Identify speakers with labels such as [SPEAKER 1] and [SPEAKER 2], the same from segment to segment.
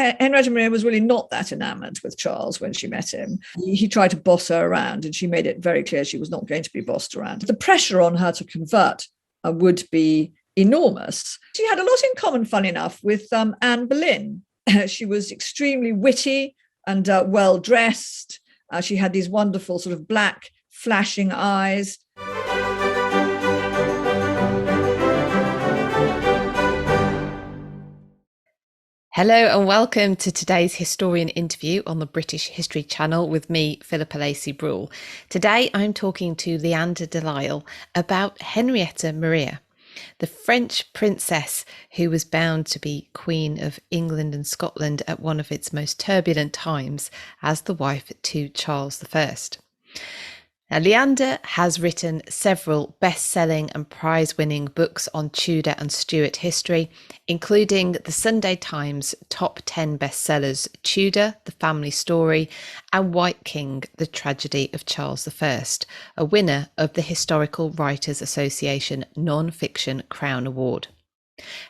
[SPEAKER 1] Henrietta Maria was really not that enamored with Charles when she met him. He tried to boss her around, and she made it very clear she was not going to be bossed around. The pressure on her to convert would be enormous. She had a lot in common, fun enough, with Anne Boleyn. She was extremely witty and well-dressed. She had these wonderful sort of black flashing eyes.
[SPEAKER 2] Hello and welcome to today's historian interview on the British History Channel with me, Philippa Lacey Brewell. Today I'm talking to Leanda de Lisle about Henrietta Maria, the French princess who was bound to be Queen of England and Scotland at one of its most turbulent times as the wife to Charles I. Now, Leanda has written several best-selling and prize-winning books on Tudor and Stuart history, including the Sunday Times top 10 bestsellers Tudor, The Family Story, and White King, The Tragedy of Charles I, a winner of the Historical Writers Association Non-Fiction Crown Award.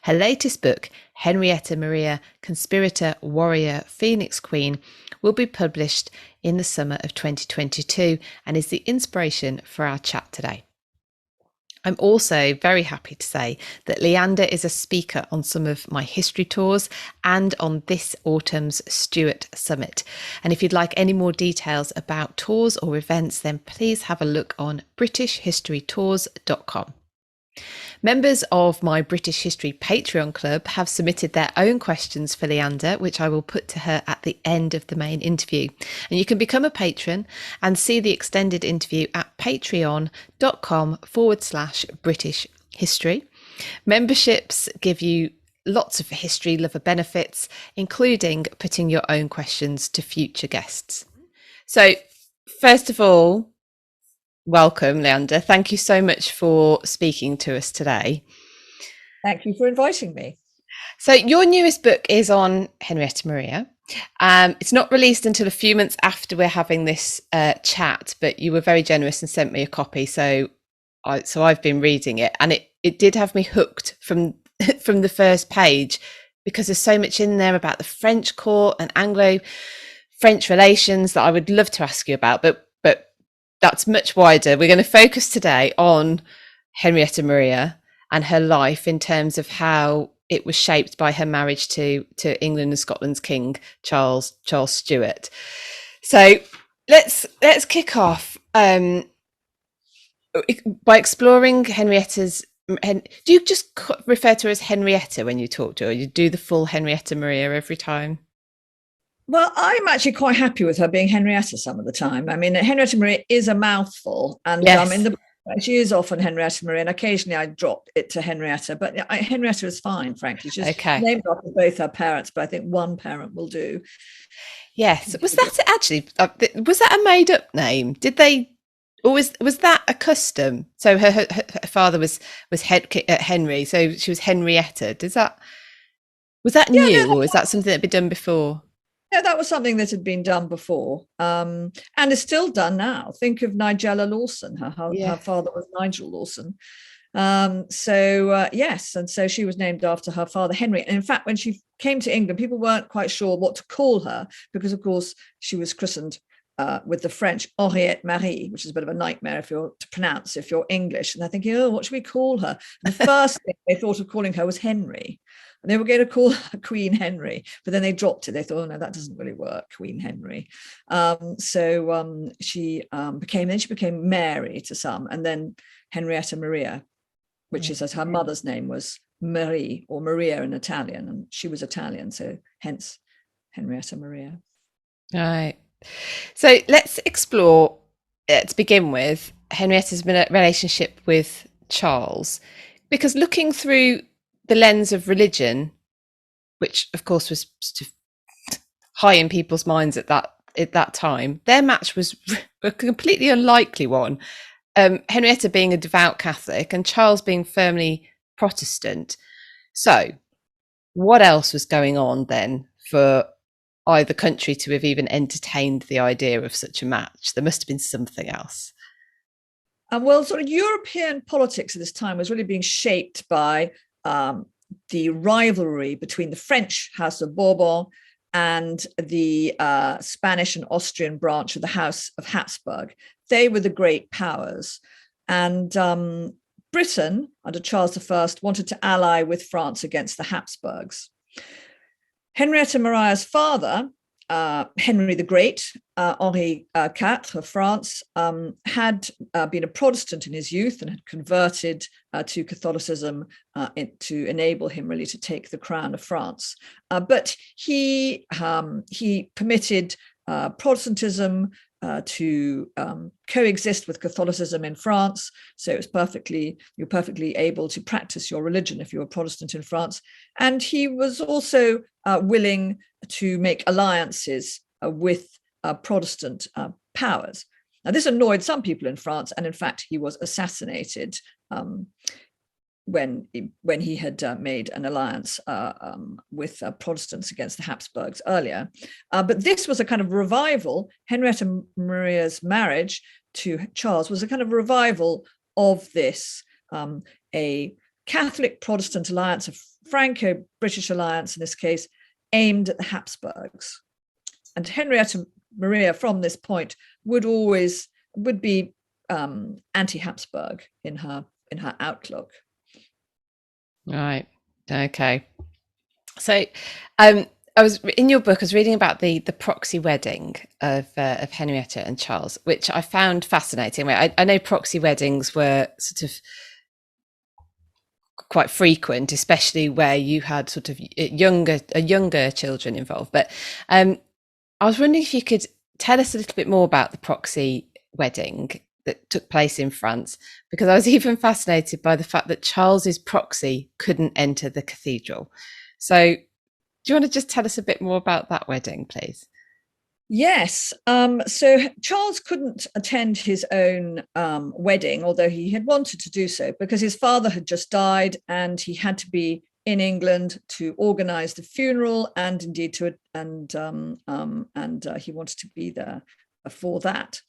[SPEAKER 2] Her latest book, Henrietta Maria, Conspirator, Warrior, Phoenix Queen, will be published in the summer of 2022 and is the inspiration for our chat today. I'm also very happy to say that Leanda is a speaker on some of my history tours and on this autumn's Stuart Summit. And if you'd like any more details about tours or events, then please have a look on britishhistorytours.com. Members of my British History Patreon club have submitted their own questions for Leanda, which I will put to her at the end of the main interview. And you can become a patron and see the extended interview at patreon.com/British History. Memberships give you lots of history lover benefits, including putting your own questions to future guests. So, first of all, welcome, Leanda. Thank you so much for speaking to us today.
[SPEAKER 1] Thank you for inviting me.
[SPEAKER 2] So your newest book is on Henrietta Maria. It's not released until a few months after we're having this chat, but you were very generous and sent me a copy. So I've been reading it, and it did have me hooked from the first page, because there's so much in there about the French court and Anglo-French relations that I would love to ask you about, but that's much wider. We're going to focus today on Henrietta Maria and her life in terms of how it was shaped by her marriage to England and Scotland's King, Charles Stuart. So let's kick off by exploring Henrietta's. Do you just refer to her as Henrietta when you talk to her? You do the full Henrietta Maria every time?
[SPEAKER 1] Well, I'm actually quite happy with her being Henrietta some of the time. I mean, Henrietta Maria is a mouthful, and
[SPEAKER 2] yes.
[SPEAKER 1] In the she is often Henrietta Maria, and occasionally I drop it to Henrietta, but Henrietta is fine, frankly. She's named after both her parents, but I think one parent will do.
[SPEAKER 2] Yes. Was that a made-up name? Did they, or was that a custom? So her father was Henry, so she was Henrietta. Was that new, or is that something that had been done before?
[SPEAKER 1] Yeah, that was something that had been done before, and is still done now. Think of Nigella Lawson. Her father was Nigel Lawson. Yes, and so she was named after her father, Henry. And in fact, when she came to England, people weren't quite sure what to call her, because, of course, she was christened with the French Henriette Marie, which is a bit of a nightmare to pronounce if you're English. And they're thinking, oh, what should we call her? And the first thing they thought of calling her was Henry. And they were going to call her Queen Henry, but then they dropped it. They thought, oh, no, that doesn't really work, Queen Henry. She became Mary to some, and then Henrietta Maria, which is as her mother's name was Marie, or Maria in Italian, and she was Italian, so hence Henrietta Maria.
[SPEAKER 2] Right. So let's explore, to begin with, Henrietta's relationship with Charles, because looking through the lens of religion, which of course was sort of high in people's minds at that time, their match was a completely unlikely one. Henrietta being a devout Catholic and Charles being firmly Protestant. So what else was going on then for either country to have even entertained the idea of such a match? There must have been something else.
[SPEAKER 1] Well, sort of European politics at this time was really being shaped by the rivalry between the French House of Bourbon and the Spanish and Austrian branch of the House of Habsburg. They were the great powers. And Britain, under Charles I, wanted to ally with France against the Habsburgs. Henrietta Maria's father, Henry the Great, Henri IV of France, had been a Protestant in his youth and had converted to Catholicism to enable him really to take the crown of France. But he permitted Protestantism to coexist with Catholicism in France. So it was you're perfectly able to practice your religion if you were Protestant in France. And he was also willing to make alliances with Protestant powers. Now, this annoyed some people in France, and in fact, he was assassinated when he had made an alliance with Protestants against the Habsburgs earlier. But this was a kind of revival. Henrietta Maria's marriage to Charles was a kind of revival of this, a Catholic-Protestant alliance, a Franco-British alliance in this case, aimed at the Habsburgs. And Henrietta Maria, from this point, would be anti-Habsburg in her outlook.
[SPEAKER 2] Right. Okay. So, I was in your book. I was reading about the proxy wedding of Henrietta and Charles, which I found fascinating. I know proxy weddings were sort of quite frequent, especially where you had sort of younger children involved. But I was wondering if you could tell us a little bit more about the proxy wedding that took place in France, because I was even fascinated by the fact that Charles's proxy couldn't enter the cathedral. So do you want to just tell us a bit more about that wedding, please?
[SPEAKER 1] Yes. So Charles couldn't attend his own wedding, although he had wanted to do so, because his father had just died and he had to be in England to organise the funeral, and indeed he wanted to be there for that.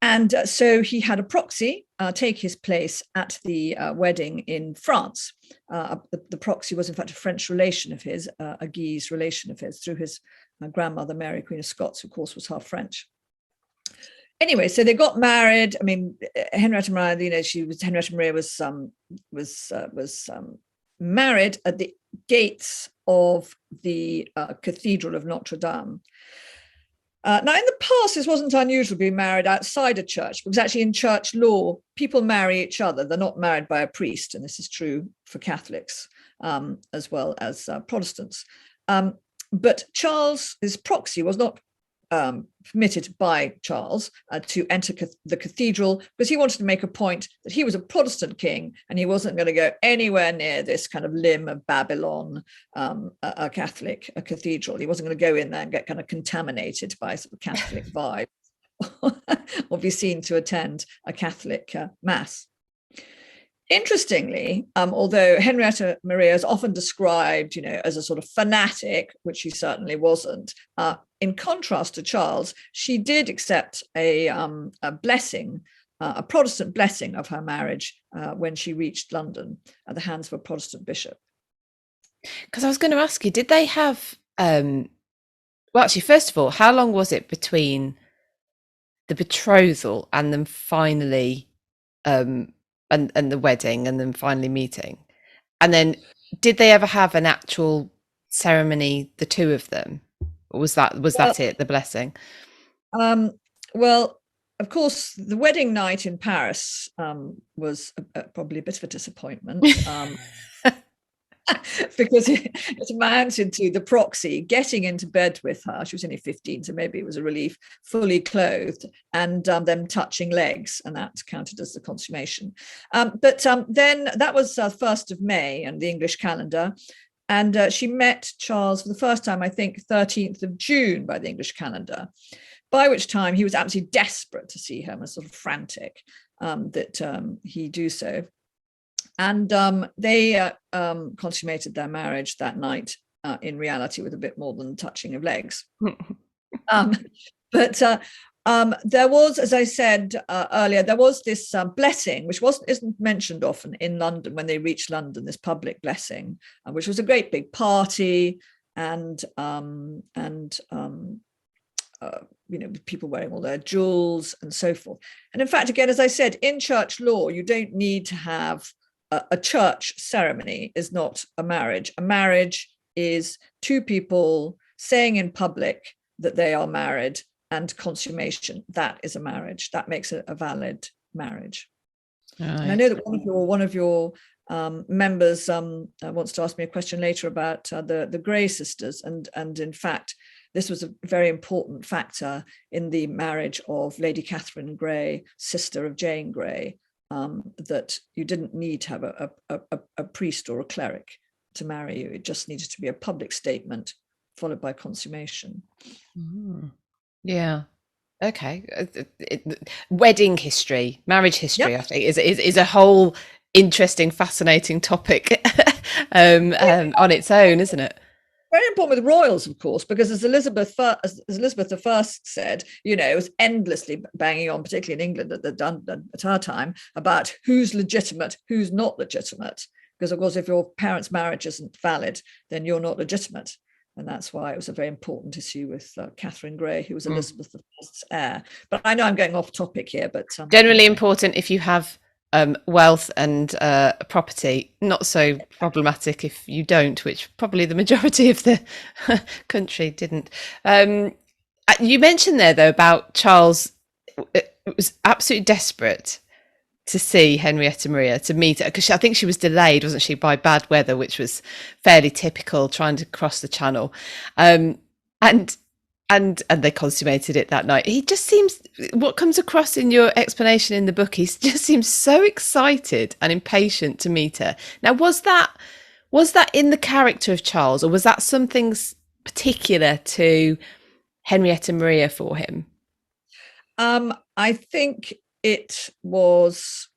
[SPEAKER 1] And so he had a proxy take his place at the wedding in France. The proxy was, in fact, a French relation of his, a Guise relation of his, through his grandmother, Mary, Queen of Scots, who, of course, was half French. Anyway, so they got married. I mean, Henrietta Maria, Henrietta Maria was married at the gates of the Cathedral of Notre Dame. Now, in the past, this wasn't unusual being married outside a church, because actually in church law, people marry each other. They're not married by a priest, and this is true for Catholics as well as Protestants. But Charles's proxy was not permitted by Charles to enter the cathedral, because he wanted to make a point that he was a Protestant king and he wasn't going to go anywhere near this kind of limb of Babylon, a Catholic cathedral. He wasn't going to go in there and get kind of contaminated by sort of Catholic vibe or be seen to attend a Catholic mass. Interestingly, although Henrietta Maria is often described, as a sort of fanatic, which she certainly wasn't, in contrast to Charles, she did accept a blessing, a Protestant blessing of her marriage when she reached London at the hands of a Protestant bishop.
[SPEAKER 2] Because I was going to ask you, did they have, well, actually, first of all, how long was it between the betrothal and then finally, and the wedding and then finally meeting? And then did they ever have an actual ceremony, the two of them? Or was that it, the blessing?
[SPEAKER 1] Well, of course, the wedding night in Paris was probably a bit of a disappointment. Because it amounted to the proxy getting into bed with her. She was only 15, so maybe it was a relief, fully clothed, and them touching legs, and that counted as the consummation. But then that was 1st of May in the English calendar, and she met Charles for the first time, I think, 13th of June by the English calendar, by which time he was absolutely desperate to see her and was sort of frantic that he do so. And they consummated their marriage that night, in reality, with a bit more than touching of legs. But there was, as I said earlier, there was this blessing, which isn't mentioned often in London when they reached London, this public blessing, which was a great big party. and people wearing all their jewels and so forth. And in fact, again, as I said, in church law, you don't need to have a church ceremony. Is not a marriage. A marriage is two people saying in public that they are married, and consummation. That is a marriage. That makes it a valid marriage. Right. And I know that one of your members wants to ask me a question later about the Grey sisters, and in fact, this was a very important factor in the marriage of Lady Catherine Grey, sister of Jane Grey, that you didn't need to have a priest or a cleric to marry you. It just needed to be a public statement followed by consummation.
[SPEAKER 2] Mm. Yeah. Okay. Wedding history, marriage history, yep. I think is a whole interesting, fascinating topic on its own, isn't it?
[SPEAKER 1] Very important with royals, of course, because as Elizabeth I said, it was endlessly banging on, particularly in England at her time, about who's legitimate, who's not legitimate. Because, of course, if your parents' marriage isn't valid, then you're not legitimate. And that's why it was a very important issue with Catherine Grey, who was Elizabeth I's heir. But I know I'm going off topic here. But
[SPEAKER 2] generally important if you have wealth and property, not so problematic if you don't, which probably the majority of the country didn't. You mentioned there, though, about Charles was absolutely desperate to see Henrietta Maria, to meet her, because I think she was delayed, wasn't she, by bad weather, which was fairly typical, trying to cross the channel. And they consummated it that night. He just seems, what comes across in your explanation in the book, he just seems so excited and impatient to meet her. Now, was that in the character of Charles, or was that something particular to Henrietta Maria for him?
[SPEAKER 1] I think it was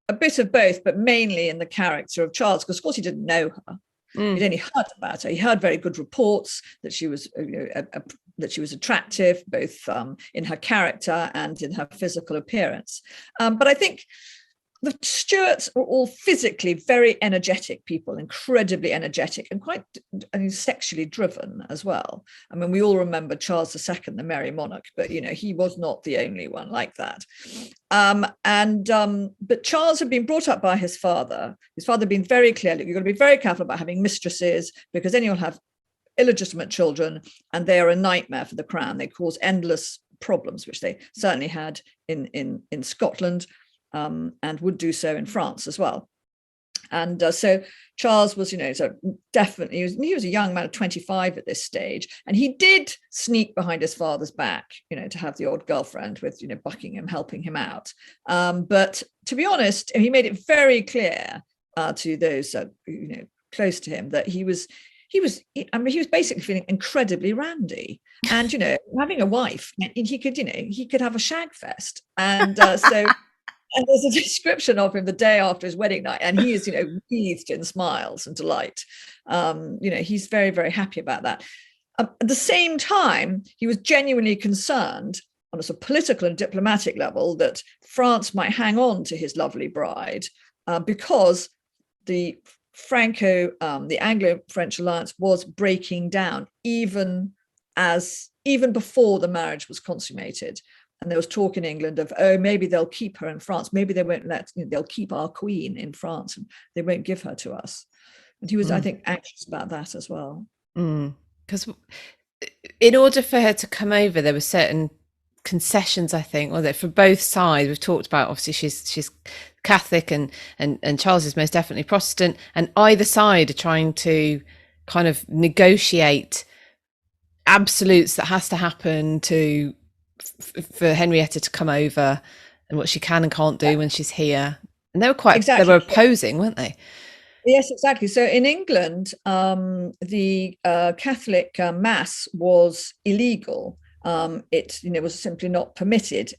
[SPEAKER 1] a bit of both, but mainly in the character of Charles, because of course he didn't know her. He'd only heard about her. He heard very good reports that she was that she was attractive, both in her character and in her physical appearance. But I think the Stuarts were all physically very energetic people, incredibly energetic and quite sexually driven as well. I mean, we all remember Charles II, the Merry Monarch, but he was not the only one like that. But Charles had been brought up by his father. His father had been very clear, look, you've got to be very careful about having mistresses, because then you'll have illegitimate children, and they are a nightmare for the crown. They cause endless problems, which they certainly had in Scotland. And would do so in France as well. And so Charles was, so definitely, he was a young man of 25 at this stage. And he did sneak behind his father's back, to have the odd girlfriend with, Buckingham helping him out. But to be honest, he made it very clear to those, close to him that he was basically feeling incredibly randy, and, having a wife, he could have a shag fest. And and there's a description of him the day after his wedding night, and he is, wreathed in smiles and delight. He's very, very happy about that. At the same time, he was genuinely concerned on a sort of political and diplomatic level that France might hang on to his lovely bride because the Anglo-French alliance was breaking down even before the marriage was consummated. And there was talk in England of, maybe they'll keep her in France. Maybe they won't they'll keep our queen in France and they won't give her to us. And he was, I think, anxious about that as well.
[SPEAKER 2] Because in order for her to come over, there were certain concessions, I think, for both sides. We've talked about, obviously, she's Catholic and Charles is most definitely Protestant. And either side are trying to kind of negotiate absolutes that has to happen for Henrietta to come over, and what she can and can't do when she's here. And they were opposing, weren't they?
[SPEAKER 1] Yes, exactly. So in England, the Catholic mass was illegal. It was simply not permitted,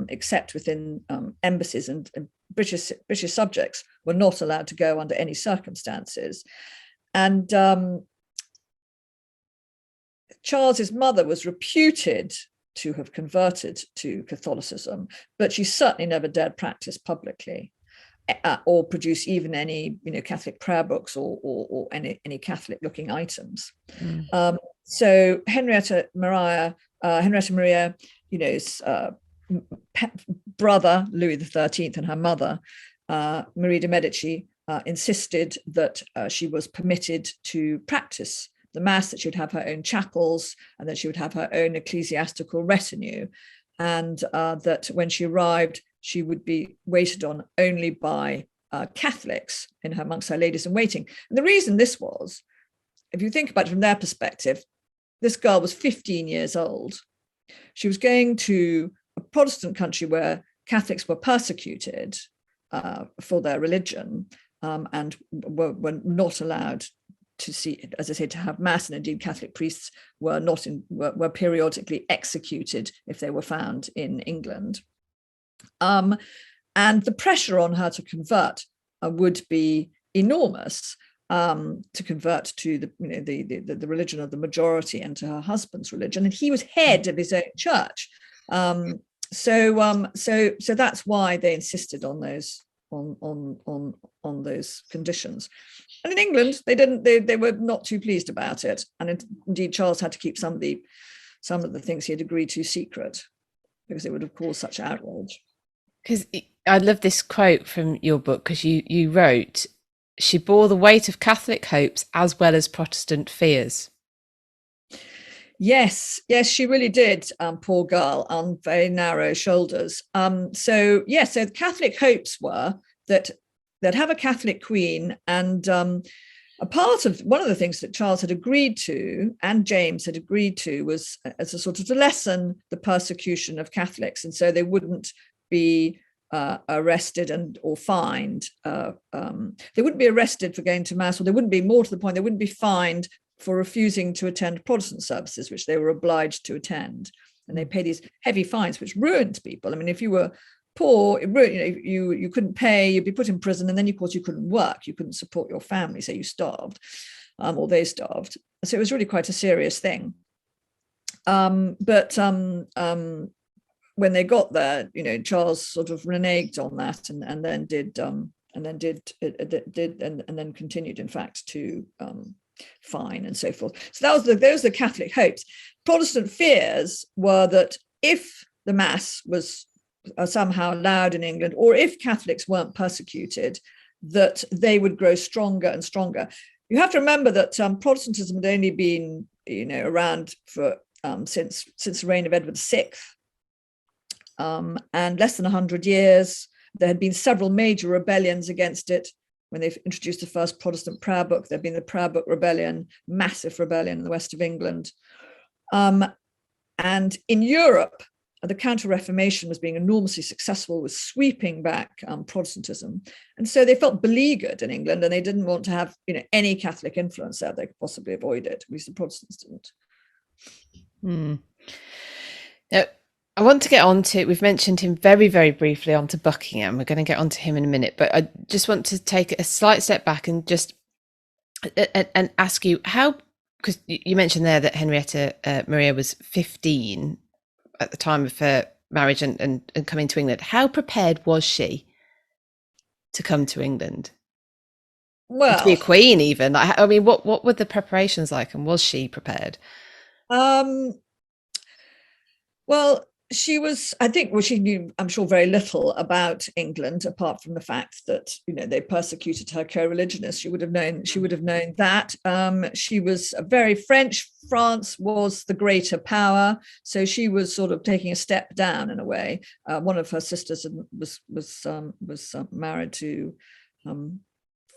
[SPEAKER 1] except within embassies, and British subjects were not allowed to go under any circumstances. And Charles's mother was reputed to have converted to Catholicism, but she certainly never dared practice publicly. or produce even any Catholic prayer books or any Catholic looking items. So Henrietta Maria, brother Louis XIII and her mother Marie de Medici insisted that she was permitted to practice the Mass, that she would have her own chapels, and that she would have her own ecclesiastical retinue, and that when she arrived, she would be waited on only by Catholics in her monks, her ladies in waiting. And the reason this was, if you think about it from their perspective, this girl was 15 years old. She was going to a Protestant country where Catholics were persecuted for their religion, and were not allowed to see, as I say, to have Mass, and indeed Catholic priests were periodically executed if they were found in England. And the pressure on her to convert would be enormous, to convert to the religion of the majority and to her husband's religion, and he was head of his own church. So that's why they insisted on those those conditions. And in England, they were not too pleased about it, and indeed Charles had to keep some of the things he had agreed to secret, because it would have caused such outrage.
[SPEAKER 2] Because I love this quote from your book, because you wrote, "She bore the weight of Catholic hopes as well as Protestant fears."
[SPEAKER 1] Yes, she really did, poor girl, on very narrow shoulders. So the Catholic hopes were that they'd have a Catholic queen, and a part of one of the things that Charles had agreed to and James had agreed to was as a sort of to lessen the persecution of Catholics, and so they wouldn't be arrested or fined. They wouldn't be arrested for going to Mass, or they wouldn't be, more to the point, they wouldn't be fined for refusing to attend Protestant services, which they were obliged to attend. And they pay these heavy fines, which ruined people. I mean, if you were poor, you couldn't pay, you'd be put in prison, and then of course you couldn't work, you couldn't support your family, so you starved, or they starved. So it was really quite a serious thing. But when they got there, Charles sort of reneged on that, and then continued, in fact, to fine and so forth. So those were the Catholic hopes. Protestant fears were that if the Mass was somehow allowed in England, or if Catholics weren't persecuted, that they would grow stronger and stronger. You have to remember that Protestantism had only been around for since the reign of Edward VI, and less than 100 years. There had been several major rebellions against it. When they introduced the first Protestant prayer book, there'd been the Prayer Book Rebellion, massive rebellion in the west of England. And in Europe, the Counter-Reformation was being enormously successful, was sweeping back Protestantism. And so they felt beleaguered in England, and they didn't want to have any Catholic influence there. They could possibly avoid it. At least the Protestants didn't.
[SPEAKER 2] Now, I want to get on to, we've mentioned him very, very briefly, onto Buckingham. We're going to get onto him in a minute, but I just want to take a slight step back and just and ask you how, because you mentioned there that Henrietta Maria was 15 at the time of her marriage and coming to England. How prepared was she to come to England? Well, to be a queen, even. I mean, what were the preparations like, and was she prepared?
[SPEAKER 1] Well, she was, I think, she knew, I'm sure, very little about England, apart from the fact that, they persecuted her co-religionists. She would have known that. She was very French. France was the greater power. So she was sort of taking a step down in a way. One of her sisters was married to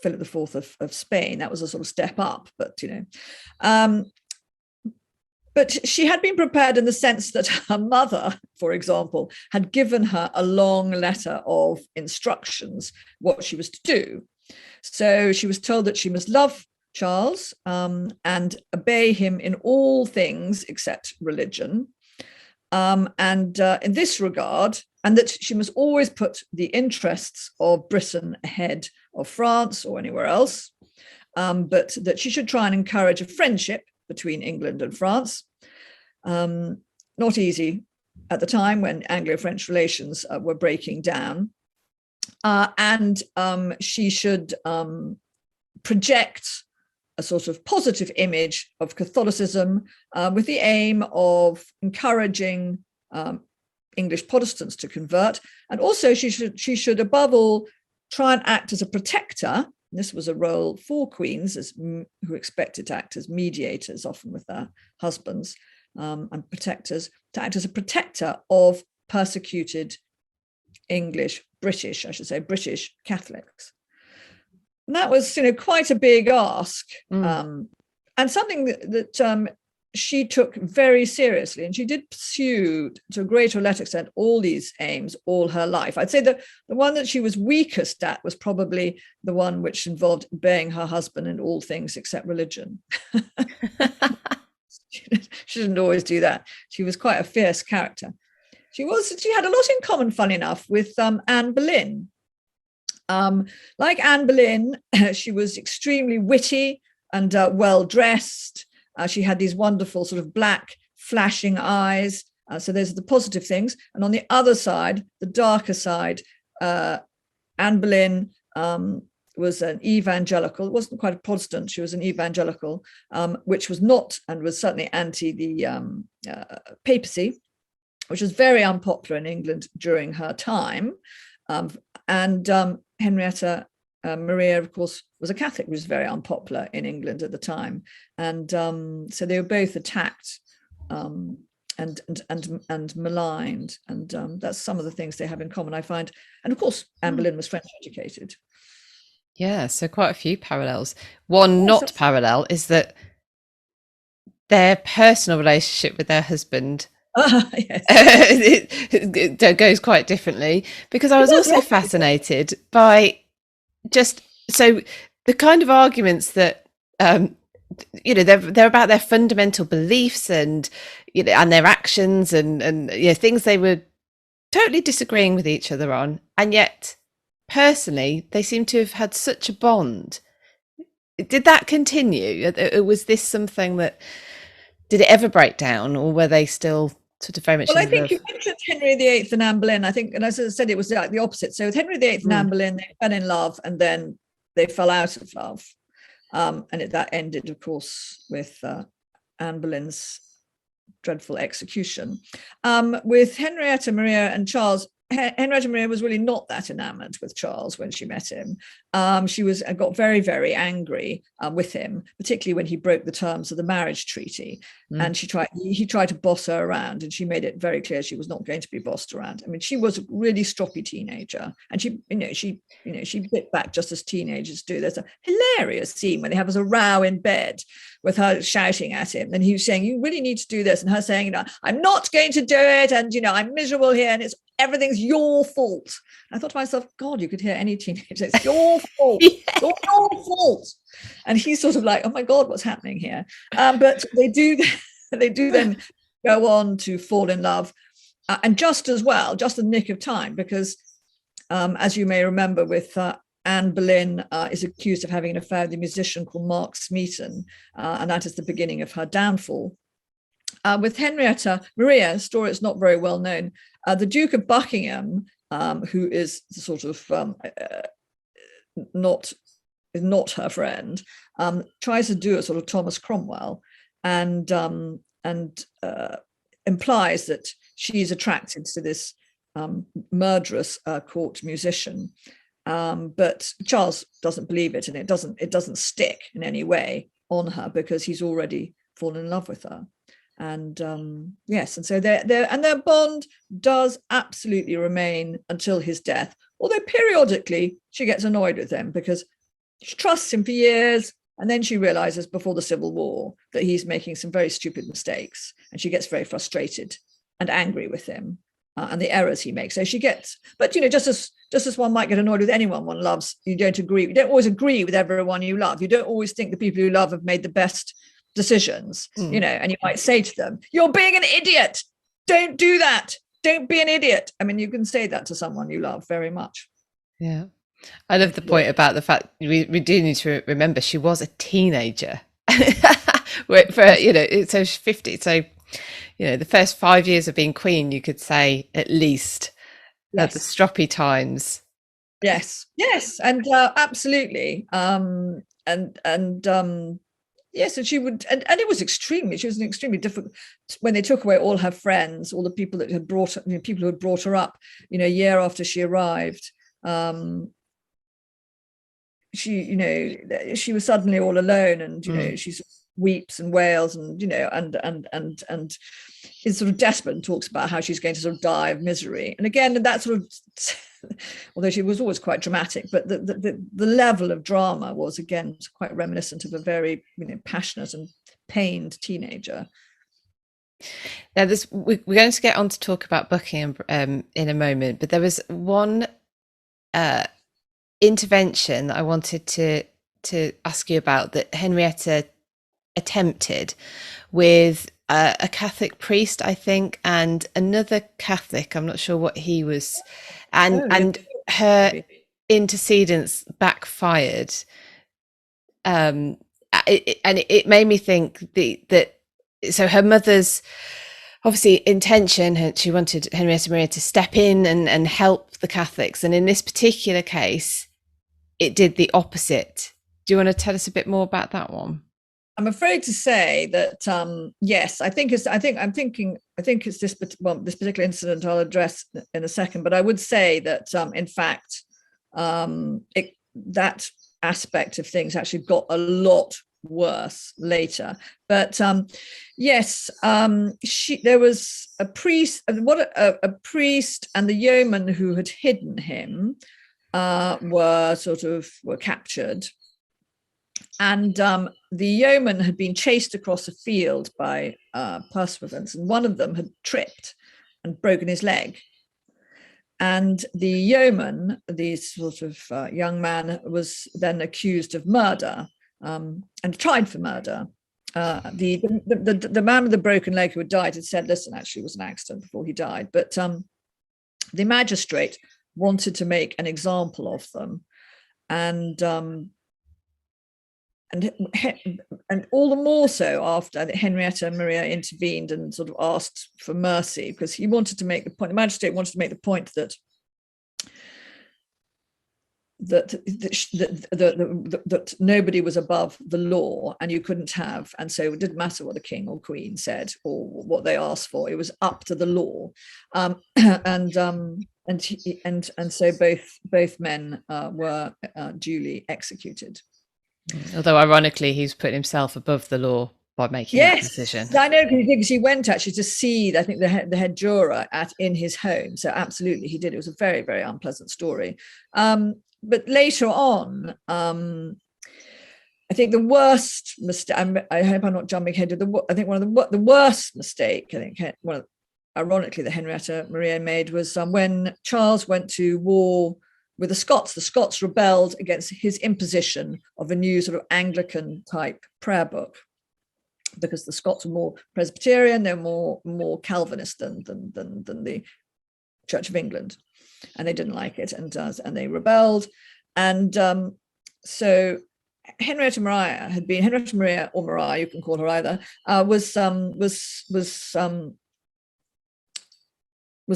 [SPEAKER 1] Philip IV of Spain. That was a sort of step up, but, But she had been prepared in the sense that her mother, for example, had given her a long letter of instructions, what she was to do. So she was told that she must love Charles and obey him in all things except religion. And in this regard, and that she must always put the interests of Britain ahead of France or anywhere else, but that she should try and encourage a friendship between England and France. Not easy at the time when Anglo-French relations were breaking down. and she should project a sort of positive image of Catholicism with the aim of encouraging English Protestants to convert. And also she should above all try and act as a protector. This was a role for queens who expected to act as mediators, often with their husbands, and protectors, to act as a protector of persecuted British Catholics. And that was, quite a big ask, and something that she took very seriously. And she did pursue, to a greater or lesser extent, all these aims all her life. I'd say that the one that she was weakest at was probably the one which involved obeying her husband in all things except religion. She didn't always do that. She was quite a fierce character. She had a lot in common, fun enough, with Anne Boleyn. Like Anne Boleyn, she was extremely witty and well-dressed. She had these wonderful sort of black flashing eyes. So those are the positive things. And on the other side, the darker side, Anne Boleyn was an evangelical. It wasn't quite a Protestant. She was an evangelical, which was not, and was certainly anti the papacy, which was very unpopular in England during her time. And Henrietta Maria, of course, was a Catholic, which was very unpopular in England at the time. And so they were both attacked and maligned. And that's some of the things they have in common, I find. And of course, Anne Boleyn was French educated.
[SPEAKER 2] Yeah, so quite a few parallels. One not parallel is that their personal relationship with their husband it goes quite differently, because I was also fascinated by just the kind of arguments that they're about their fundamental beliefs and and their actions and things they were totally disagreeing with each other on, and yet personally they seem to have had such a bond. Did that continue? Was this something that, did it ever break down, or were they still sort of very much?
[SPEAKER 1] Well, I think you mentioned Henry VIII and Anne Boleyn. I think, and as I said, it was like the opposite. So with Henry VIII and Anne Boleyn, they fell in love and then they fell out of love. And that ended, of course, with Anne Boleyn's dreadful execution. With Henrietta Maria and Charles, Henrietta Maria was really not that enamored with Charles when she met him. She got very, very angry with him, particularly when he broke the terms of the marriage treaty. And he tried to boss her around, and she made it very clear she was not going to be bossed around. I mean, she was a really stroppy teenager, and she bit back just as teenagers do. There's a hilarious scene when they have a row in bed with her shouting at him, and he was saying, "You really need to do this," and her saying, "I'm not going to do it, and I'm miserable here, and everything's your fault." I thought to myself, God, you could hear any teenager. It's your fault. Yeah. It's your fault. And he's sort of like, oh my God, what's happening here? But they do then go on to fall in love, and just in the nick of time, because as you may remember, with Anne Boleyn is accused of having an affair with a musician called Mark Smeaton, and that is the beginning of her downfall. With Henrietta Maria, story is not very well known. The Duke of Buckingham, who is sort of not her friend, tries to do a sort of Thomas Cromwell, and implies that she's attracted to this murderous court musician. But Charles doesn't believe it, and it doesn't stick in any way on her, because he's already fallen in love with her. And yes, and so their bond does absolutely remain until his death, although periodically she gets annoyed with him because she trusts him for years, and then she realizes before the Civil War that he's making some very stupid mistakes, and she gets very frustrated and angry with him and the errors he makes. So she gets, but just as one might get annoyed with anyone one loves, you don't always agree with everyone you love. You don't always think the people you love have made the best decisions, and you might say to them, "You're being an idiot. Don't do that. Don't be an idiot." I mean, you can say that to someone you love very much.
[SPEAKER 2] Yeah. I love the point about the fact we do need to remember she was a teenager. So she's 50. So, the first 5 years of being queen, you could say, at least, at the stroppy times,
[SPEAKER 1] Yes, and absolutely. Yes, and she would, and it was she was an extremely difficult, when they took away all her friends, all the people that had brought, people who had brought her up, a year after she arrived. She was suddenly all alone, and she sort of weeps and wails, and and is sort of desperate and talks about how she's going to sort of die of misery. And again, that sort of, although she was always quite dramatic, but the level of drama was again quite reminiscent of a very passionate and pained teenager.
[SPEAKER 2] Now, we're going to get on to talk about Buckingham in a moment, but there was one intervention that I wanted to ask you about that Henrietta attempted with a Catholic priest, I think, and another Catholic. I'm not sure what he was, and her intercedence backfired. And it made me think so her mother's obviously intention, she wanted Henrietta Maria to step in and help the Catholics, and in this particular case, it did the opposite. Do you want to tell us a bit more about that one?
[SPEAKER 1] I'm afraid to say that yes, I think it's this particular incident I'll address in a second, but I would say that in fact that aspect of things actually got a lot worse later. But yes, there was a priest, a priest and the yeoman who had hidden him were captured. And the yeoman had been chased across a field by pursuivants, and one of them had tripped and broken his leg. And the yeoman, the sort of young man, was then accused of murder and tried for murder. The man with the broken leg who had died had said, listen, actually it was an accident before he died. But the magistrate wanted to make an example of them. And all the more so after Henrietta Maria intervened and sort of asked for mercy, because he wanted to make the point, the magistrate wanted to make the point that nobody was above the law, and you couldn't have, and so it didn't matter what the king or queen said or what they asked for, it was up to the law. And so both men were duly executed.
[SPEAKER 2] Although ironically, he's put himself above the law by making that decision.
[SPEAKER 1] I know, because he went actually to see, I think, the head juror in his home. So absolutely, he did. It was a very, very unpleasant story. But later on, I think the worst mistake, I hope I'm not jumping ahead, I think one of the worst mistake, I think, ironically, that Henrietta Maria made was when Charles went to war with the Scots. The Scots rebelled against his imposition of a new sort of Anglican type prayer book, because the Scots were more Presbyterian, they're more Calvinist than the Church of England, and they didn't like it, and they rebelled. And so Henrietta Maria, or Maria, you can call her either, was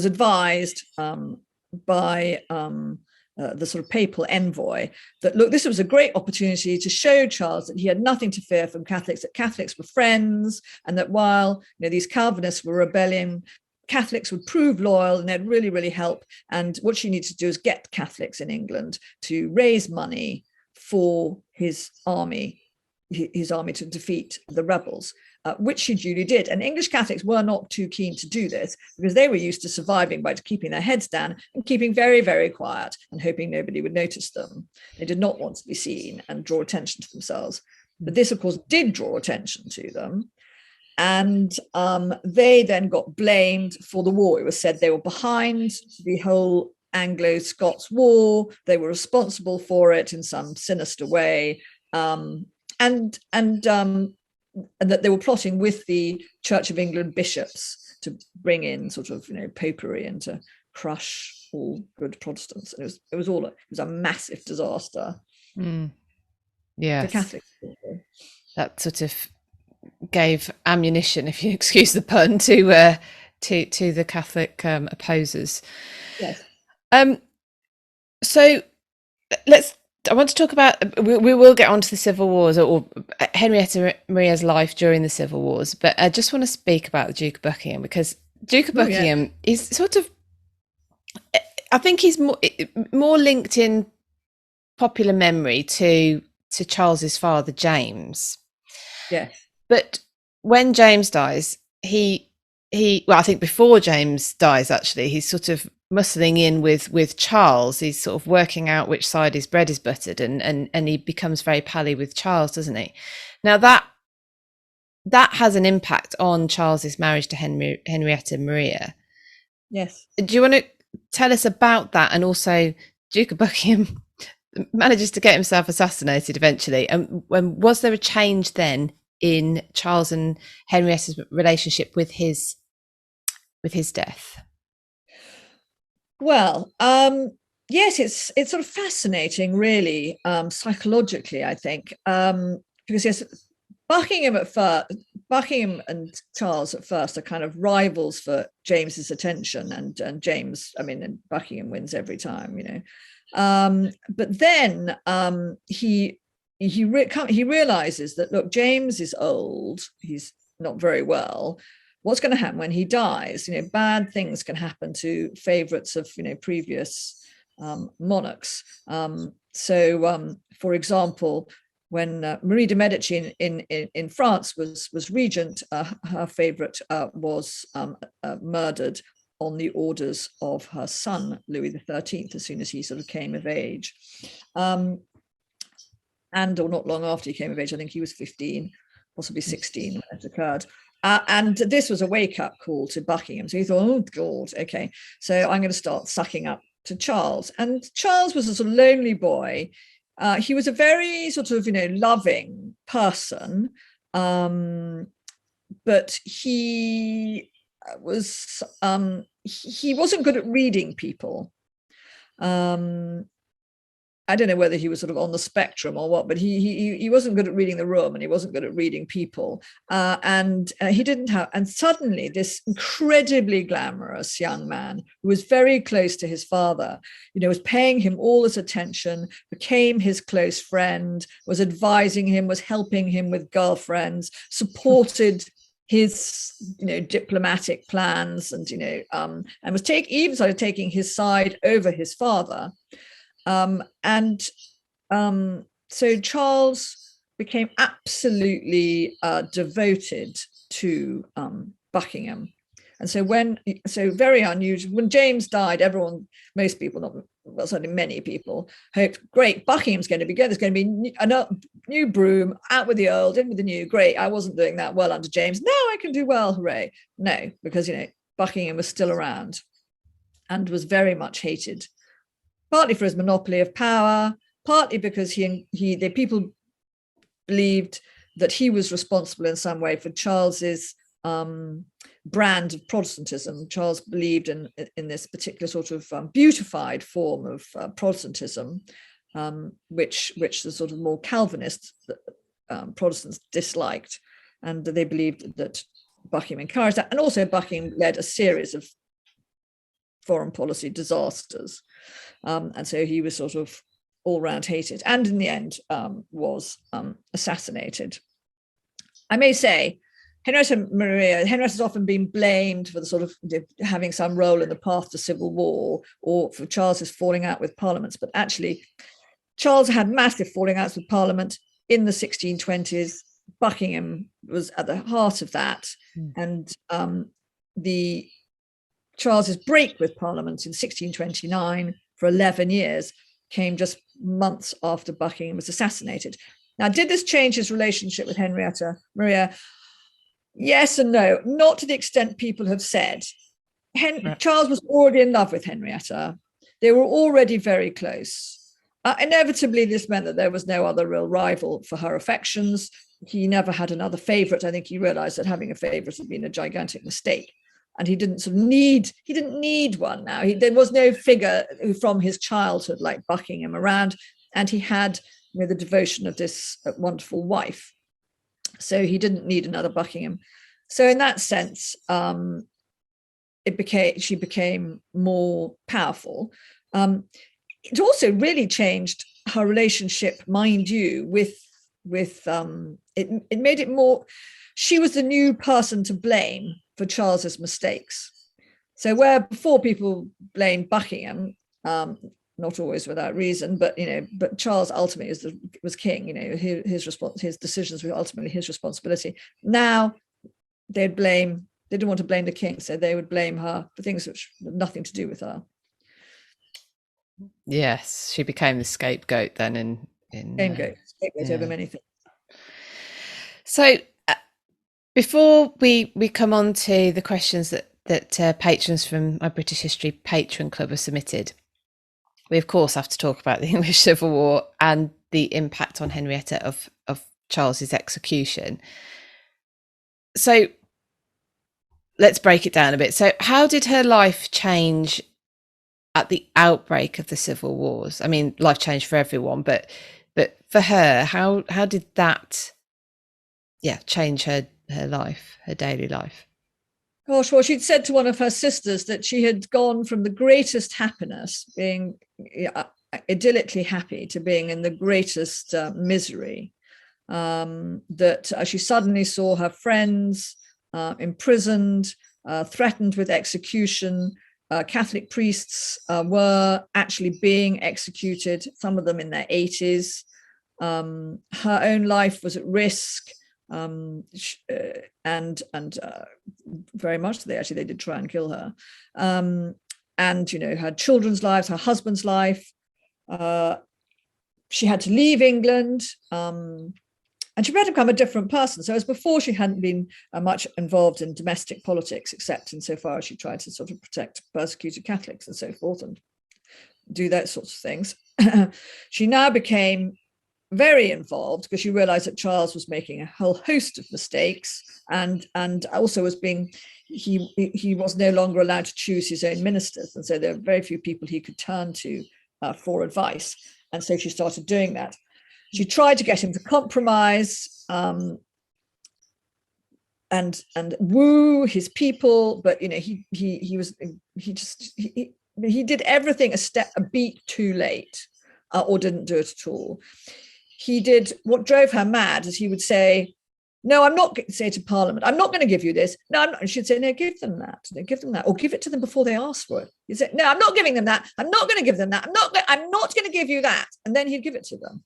[SPEAKER 1] advised by the sort of papal envoy that, look, this was a great opportunity to show Charles that he had nothing to fear from Catholics, that Catholics were friends, and that while these Calvinists were rebelling, Catholics would prove loyal and they'd really, really help. And what she needed to do is get Catholics in England to raise money for his army to defeat the rebels. Which she duly did. And English Catholics were not too keen to do this, because they were used to surviving by keeping their heads down and keeping very, very quiet and hoping nobody would notice them. They did not want to be seen and draw attention to themselves. But this, of course, did draw attention to them. And they then got blamed for the war. It was said they were behind the whole Anglo-Scots war. They were responsible for it in some sinister way. And that they were plotting with the Church of England bishops to bring in sort of popery and to crush all good Protestants. And it was a massive disaster.
[SPEAKER 2] Yeah,
[SPEAKER 1] for Catholics.
[SPEAKER 2] That sort of gave ammunition, if you excuse the pun, to the Catholic opposers.
[SPEAKER 1] Yes.
[SPEAKER 2] So I want to talk about, we will get onto the civil wars or Henrietta Maria's life during the civil wars, but I just want to speak about the Duke of Buckingham, because Duke of Buckingham is sort of, I think he's more linked in popular memory to Charles's father, James.
[SPEAKER 1] Yes.
[SPEAKER 2] But when James dies, well, I think before James dies, actually, he's sort of muscling in with Charles. He's sort of working out which side his bread is buttered, and he becomes very pally with Charles, doesn't he? Now that has an impact on Charles's marriage to Henrietta Maria.
[SPEAKER 1] Yes.
[SPEAKER 2] Do you want to tell us about that? And also, Duke of Buckingham manages to get himself assassinated eventually. And was there a change then in Charles and Henrietta's relationship with his death?
[SPEAKER 1] Well, yes, it's sort of fascinating, really, psychologically, I think, because yes, Buckingham and Charles at first are kind of rivals for James's attention, and James, and Buckingham wins every time, but then he realizes that, look, James is old, he's not very well. What's going to happen when he dies? Bad things can happen to favorites of previous monarchs. So, for example, when Marie de Medici in France was regent, her favorite was murdered on the orders of her son Louis XIII as soon as he sort of came of age, or not long after he came of age. I think he was 15, possibly 16 when it occurred. And this was a wake-up call to Buckingham. So he thought, oh, God, okay, so I'm going to start sucking up to Charles. And Charles was a sort of lonely boy. He was a very sort of, loving person, but he wasn't good at reading people. I don't know whether he was sort of on the spectrum or what, but he wasn't good at reading the room, and he wasn't good at reading people. And he didn't have, and suddenly this incredibly glamorous young man who was very close to his father, was paying him all his attention, became his close friend, was advising him, was helping him with girlfriends, supported his diplomatic plans, and was even started taking his side over his father. So Charles became absolutely devoted to Buckingham. And so very unusual, when James died, most people, certainly many people, hoped, great, Buckingham's going to be good. There's going to be a new broom, out with the old, in with the new. Great, I wasn't doing that well under James. Now I can do well, hooray. No, because, Buckingham was still around and was very much hated, partly for his monopoly of power, partly because the people believed that he was responsible in some way for Charles's brand of Protestantism. Charles believed in this particular sort of beautified form of Protestantism, which the sort of more Calvinist Protestants disliked, and they believed that Buckingham encouraged that, and also Buckingham led a series of foreign policy disasters. And so he was sort of all round hated, and in the end was assassinated. I may say, Henrietta's often been blamed for the sort of having some role in the path to civil war, or for Charles's falling out with parliaments. But actually, Charles had massive falling outs with Parliament in the 1620s. Buckingham was at the heart of that, and Charles's break with Parliament in 1629 for 11 years came just months after Buckingham was assassinated. Now, did this change his relationship with Henrietta Maria? Yes and no, not to the extent people have said. Charles was already in love with Henrietta. They were already very close. Inevitably, this meant that there was no other real rival for her affections. He never had another favorite. I think he realized that having a favorite had been a gigantic mistake, and he didn't need one now. There was no figure from his childhood like Buckingham around, and he had the devotion of this wonderful wife. So he didn't need another Buckingham. So in that sense, she became more powerful. it also really changed her relationship, mind you, with it made it more, she was the new person to blame for Charles's mistakes. So where before people blamed Buckingham, not always without reason, but but Charles ultimately was king. His decisions were ultimately his responsibility. Now they didn't want to blame the king, so they would blame her for things which had nothing to do with her.
[SPEAKER 2] Yes, she became the scapegoat then.
[SPEAKER 1] Scapegoat over many things.
[SPEAKER 2] So before we come on to the questions that patrons from my British History Patron Club have submitted, we of course have to talk about the English Civil War and the impact on Henrietta of Charles's execution. So let's break it down a bit. So how did her life change at the outbreak of the civil wars? I mean, life changed for everyone, but for her, how did that change her life, her daily life?
[SPEAKER 1] Gosh, well, she'd said to one of her sisters that she had gone from the greatest happiness, being idyllically happy, to being in the greatest misery. That she suddenly saw her friends imprisoned, threatened with execution. Catholic priests were actually being executed, some of them in their 80s. Her own life was at risk. And very much they did try and kill her, and her children's lives, her husband's life. She had to leave England, and she had to become a different person. So as before, she hadn't been much involved in domestic politics, except insofar as she tried to sort of protect persecuted Catholics and so forth, and do those sorts of things. She now became very involved because she realized that Charles was making a whole host of mistakes, and also he was no longer allowed to choose his own ministers, and so there were very few people he could turn to for advice. And so she started doing that. She tried to get him to compromise and woo his people, but he did everything a beat too late, or didn't do it at all. He did what drove her mad, as he would say, "No, I'm not going to say to Parliament, I'm not going to give you this. No, I'm not." And she'd say, "No, give them that. No, give them that, or give it to them before they ask for it." He'd say, "No, I'm not giving them that. I'm not going to give them that. I'm not going to give you that." And then he'd give it to them.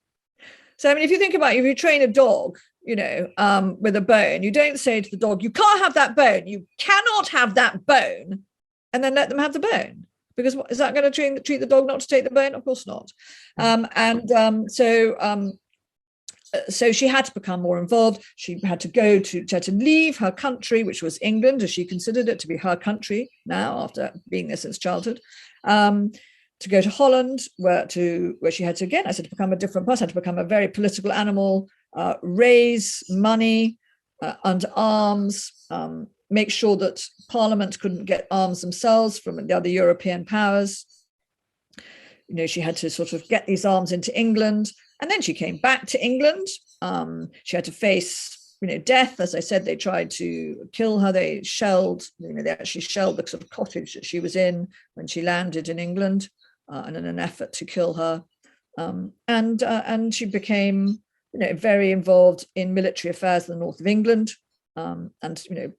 [SPEAKER 1] So, I mean, if you think about it, if you train a dog, with a bone, you don't say to the dog, "You can't have that bone. You cannot have that bone," and then let them have the bone. Because is that going to treat the dog not to take the bone? Of course not. So she had to become more involved. She had to leave her country, which was England, as she considered it to be her country now, after being there since childhood, to go to Holland, where she had to, again, I said, to become a different person, to become a very political animal, raise money under arms, make sure that Parliament couldn't get arms themselves from the other European powers. She had to sort of get these arms into England. And then she came back to England. She had to face, death. As I said, they tried to kill her. They actually shelled the sort of cottage that she was in when she landed in England, and in an effort to kill her. And she became, very involved in military affairs in the north of England, and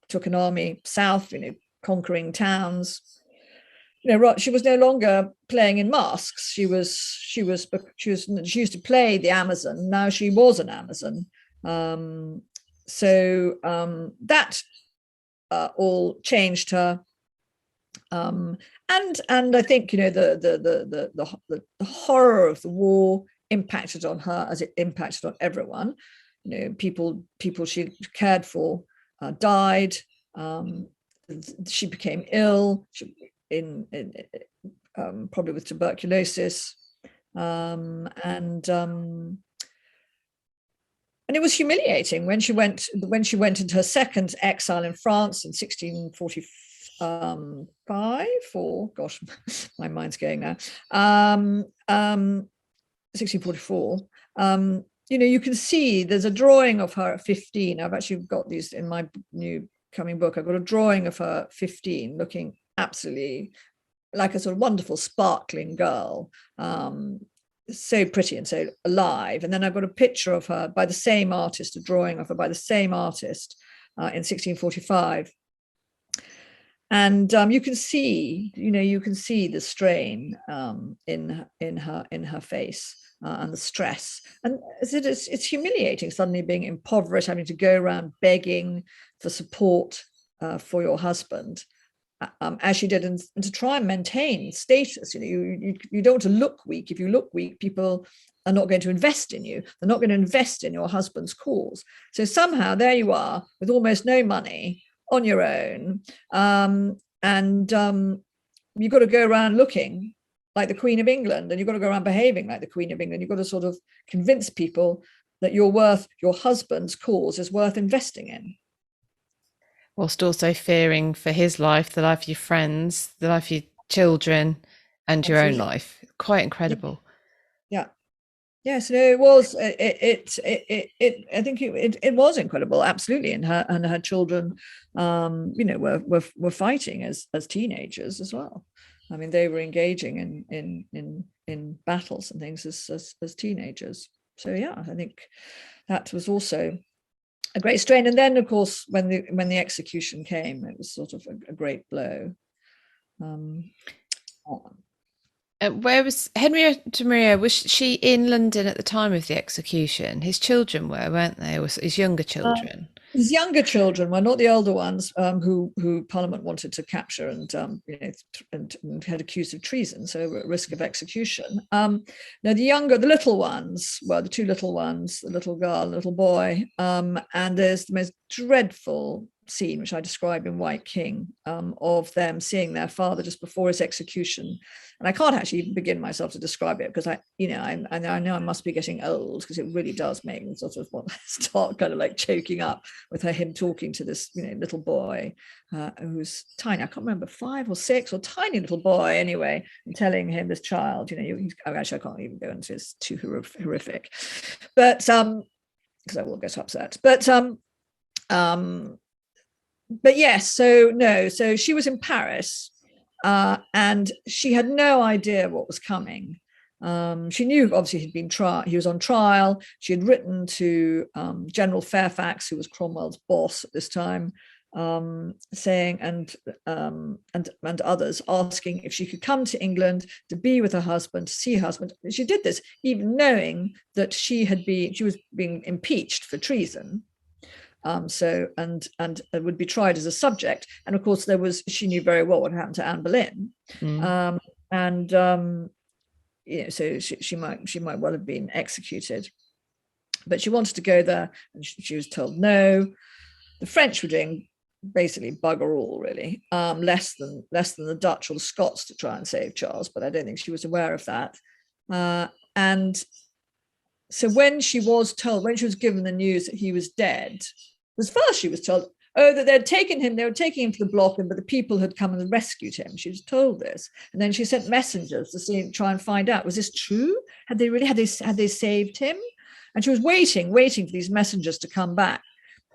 [SPEAKER 1] took an army south, conquering towns. She was no longer playing in masks. She used to play the Amazon. Now she was an Amazon. So that all changed her. And I think the horror of the war impacted on her as it impacted on everyone. People she cared for died. She became ill. Probably with tuberculosis, and it was humiliating when she went into her second exile in France in 1645, or gosh, my mind's going now, 1644. You can see there's a drawing of her at 15. I've actually got these in my new coming book. I've got a drawing of her 15, looking absolutely like a sort of wonderful, sparkling girl, so pretty and so alive. And then I've got a picture of her by the same artist, a drawing of her by the same artist in 1645. And you can see the strain in her face and the stress. And it's humiliating suddenly being impoverished, having to go around begging for support for your husband, as she did, and to try and maintain status. You don't want to look weak. If you look weak, people are not going to invest in you. They're not going to invest in your husband's cause. So somehow there you are with almost no money on your own, and you've got to go around looking like the Queen of England, and you've got to go around behaving like the Queen of England. You've got to sort of convince people that your husband's cause is worth investing in,
[SPEAKER 2] whilst also fearing for his life, the life of your friends, the life of your children, and your own life. Quite incredible.
[SPEAKER 1] Yeah. Yes, no, it was. I think it was incredible, absolutely. And her children, were fighting as teenagers as well. I mean, they were engaging in battles and things as teenagers. So yeah, I think that was also a great strain. And then, of course, when the execution came, it was sort of a great blow.
[SPEAKER 2] Where was Henrietta Maria? Was she in London at the time of the execution? His children weren't they? Or his younger children?
[SPEAKER 1] His younger children were, not the older ones, who Parliament wanted to capture and had accused of treason, so were at risk of execution. No, the little ones, well, the two little ones, the little girl, the little boy, and there's the most dreadful scene, which I describe in White King, of them seeing their father just before his execution. And I can't actually even begin myself to describe it, because I know I must be getting old, because it really does make me sort of start kind of like choking up with him talking to this little boy who's tiny. I can't remember, 5 or 6, or tiny little boy anyway, and telling him, this child, actually I can't even go into it, it's too horrific, but because I will get upset. But yes, so she was in Paris, and she had no idea what was coming. She knew, obviously, he was on trial. She had written to General Fairfax, who was Cromwell's boss at this time, saying, and others, asking if she could come to England to be with her husband, to see her husband. She did this even knowing that she was being impeached for treason. So would be tried as a subject, and of course she knew very well what happened to Anne Boleyn, so she might well have been executed, but she wanted to go there, and she was told no. The French were doing basically bugger all, really, less than the Dutch or the Scots to try and save Charles, but I don't think she was aware of that, and so when she was given the news that he was dead, because first she was told, that they were taking him to the block, but the people had come and rescued him. She was told this. And then she sent messengers to try and find out, was this true? Had they saved him? And she was waiting for these messengers to come back.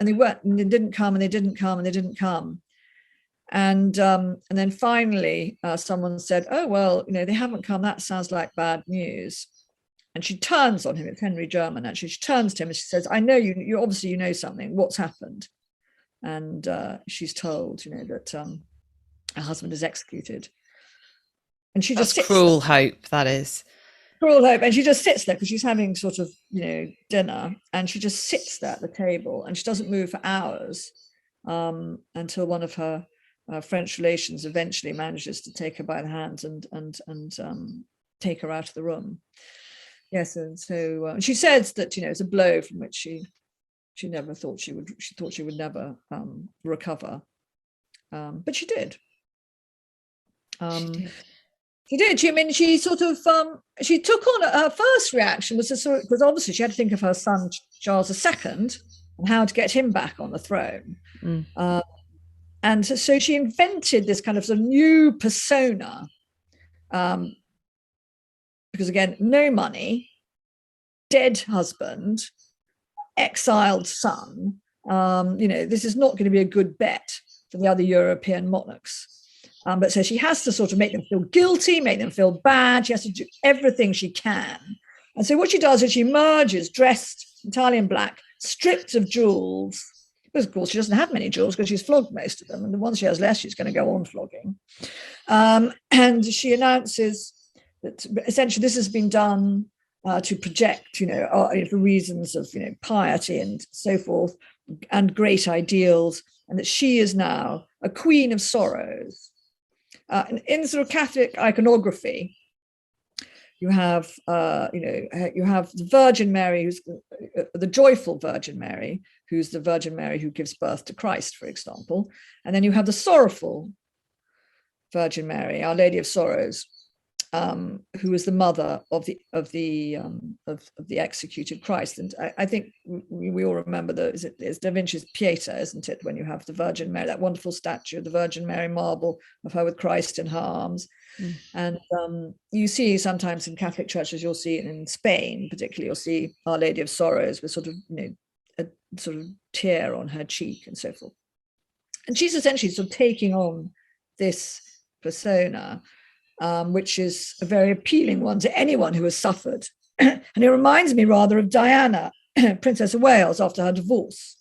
[SPEAKER 1] And they weren't, and they didn't come, and they didn't come, and they didn't come. And then finally someone said, oh, well, they haven't come. That sounds like bad news. And she turns on him. It's Henry German, actually. She turns to him and she says, I know you obviously know something. What's happened? And she's told, that her husband is executed. And she just
[SPEAKER 2] sits cruel there. Hope, that is.
[SPEAKER 1] Cruel hope. And she just sits there because she's having sort of, dinner. And she just sits there at the table and she doesn't move for hours until one of her French relations eventually manages to take her by the hands and take her out of the room. Yes, and so she says that it's a blow from which she never thought she would. She thought she would never recover, but she did. She did. She sort of she took on her first reaction was because obviously she had to think of her son Charles II and how to get him back on the throne, and so she invented this kind of new persona. Because again, no money, dead husband, exiled son. This is not going to be a good bet for the other European monarchs. But so she has to sort of make them feel guilty, make them feel bad. She has to do everything she can. And so what she does is she emerges dressed entirely in black, stripped of jewels. Because, of course, she doesn't have many jewels because she's flogged most of them. And the ones she has left, she's going to go on flogging. And she announces that essentially this has been done to project, for reasons of, piety and so forth, and great ideals, and that she is now a queen of sorrows. In sort of Catholic iconography, you have the Virgin Mary, who's the joyful Virgin Mary, who's the Virgin Mary who gives birth to Christ, for example, and then you have the sorrowful Virgin Mary, Our Lady of Sorrows, who is the mother of the executed Christ. And I think we all remember it's Da Vinci's Pieta, isn't it? When you have the Virgin Mary, that wonderful statue of the Virgin Mary marble of her with Christ in her arms. Mm. And you see sometimes in Catholic churches, you'll see it in Spain, particularly, you'll see Our Lady of Sorrows with sort of a sort of tear on her cheek and so forth. And she's essentially sort of taking on this persona, which is a very appealing one to anyone who has suffered. And it reminds me rather of Diana, Princess of Wales, after her divorce,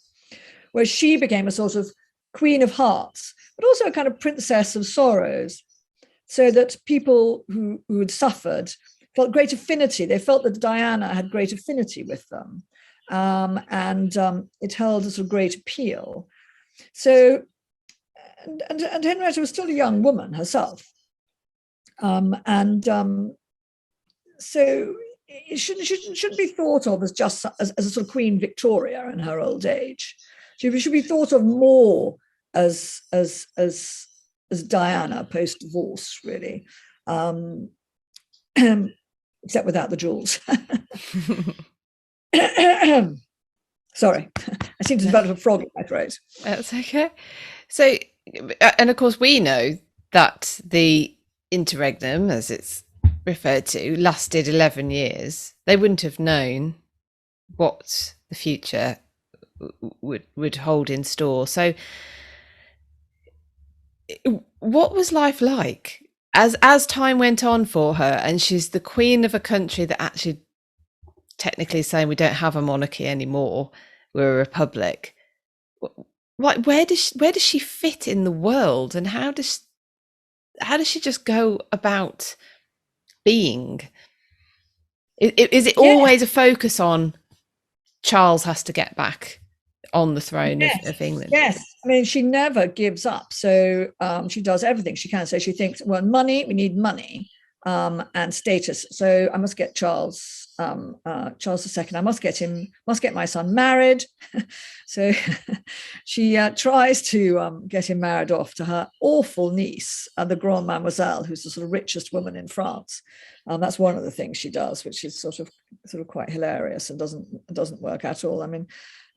[SPEAKER 1] where she became a sort of queen of hearts, but also a kind of princess of sorrows, so that people who had suffered felt great affinity. They felt that Diana had great affinity with them, and it held a sort of great appeal. So, and Henrietta was still a young woman herself. So it shouldn't be thought of as just as a sort of Queen Victoria in her old age. She should be thought of more as Diana post-divorce, really, except without the jewels. Sorry, I seem to develop a frog in my throat.
[SPEAKER 2] That's okay. So, and of course, we know that the Interregnum, as it's referred to, lasted 11 years. They wouldn't have known what the future would hold in store. So what was life like as time went on for her, and she's the queen of a country that actually technically is saying we don't have a monarchy anymore, we're a republic? Like, where does she fit in the world, and how does she just go about being? Is it always a focus on Charles has to get back on the throne of England?
[SPEAKER 1] Yes, I mean, she never gives up. So she does everything she can. So she thinks, well, money, we need money, and status. So I must get Charles II. I must get my son married. So she tries to get him married off to her awful niece, the Grande Mademoiselle, who's the sort of richest woman in France. That's one of the things she does, which is sort of quite hilarious and doesn't work at all. I mean,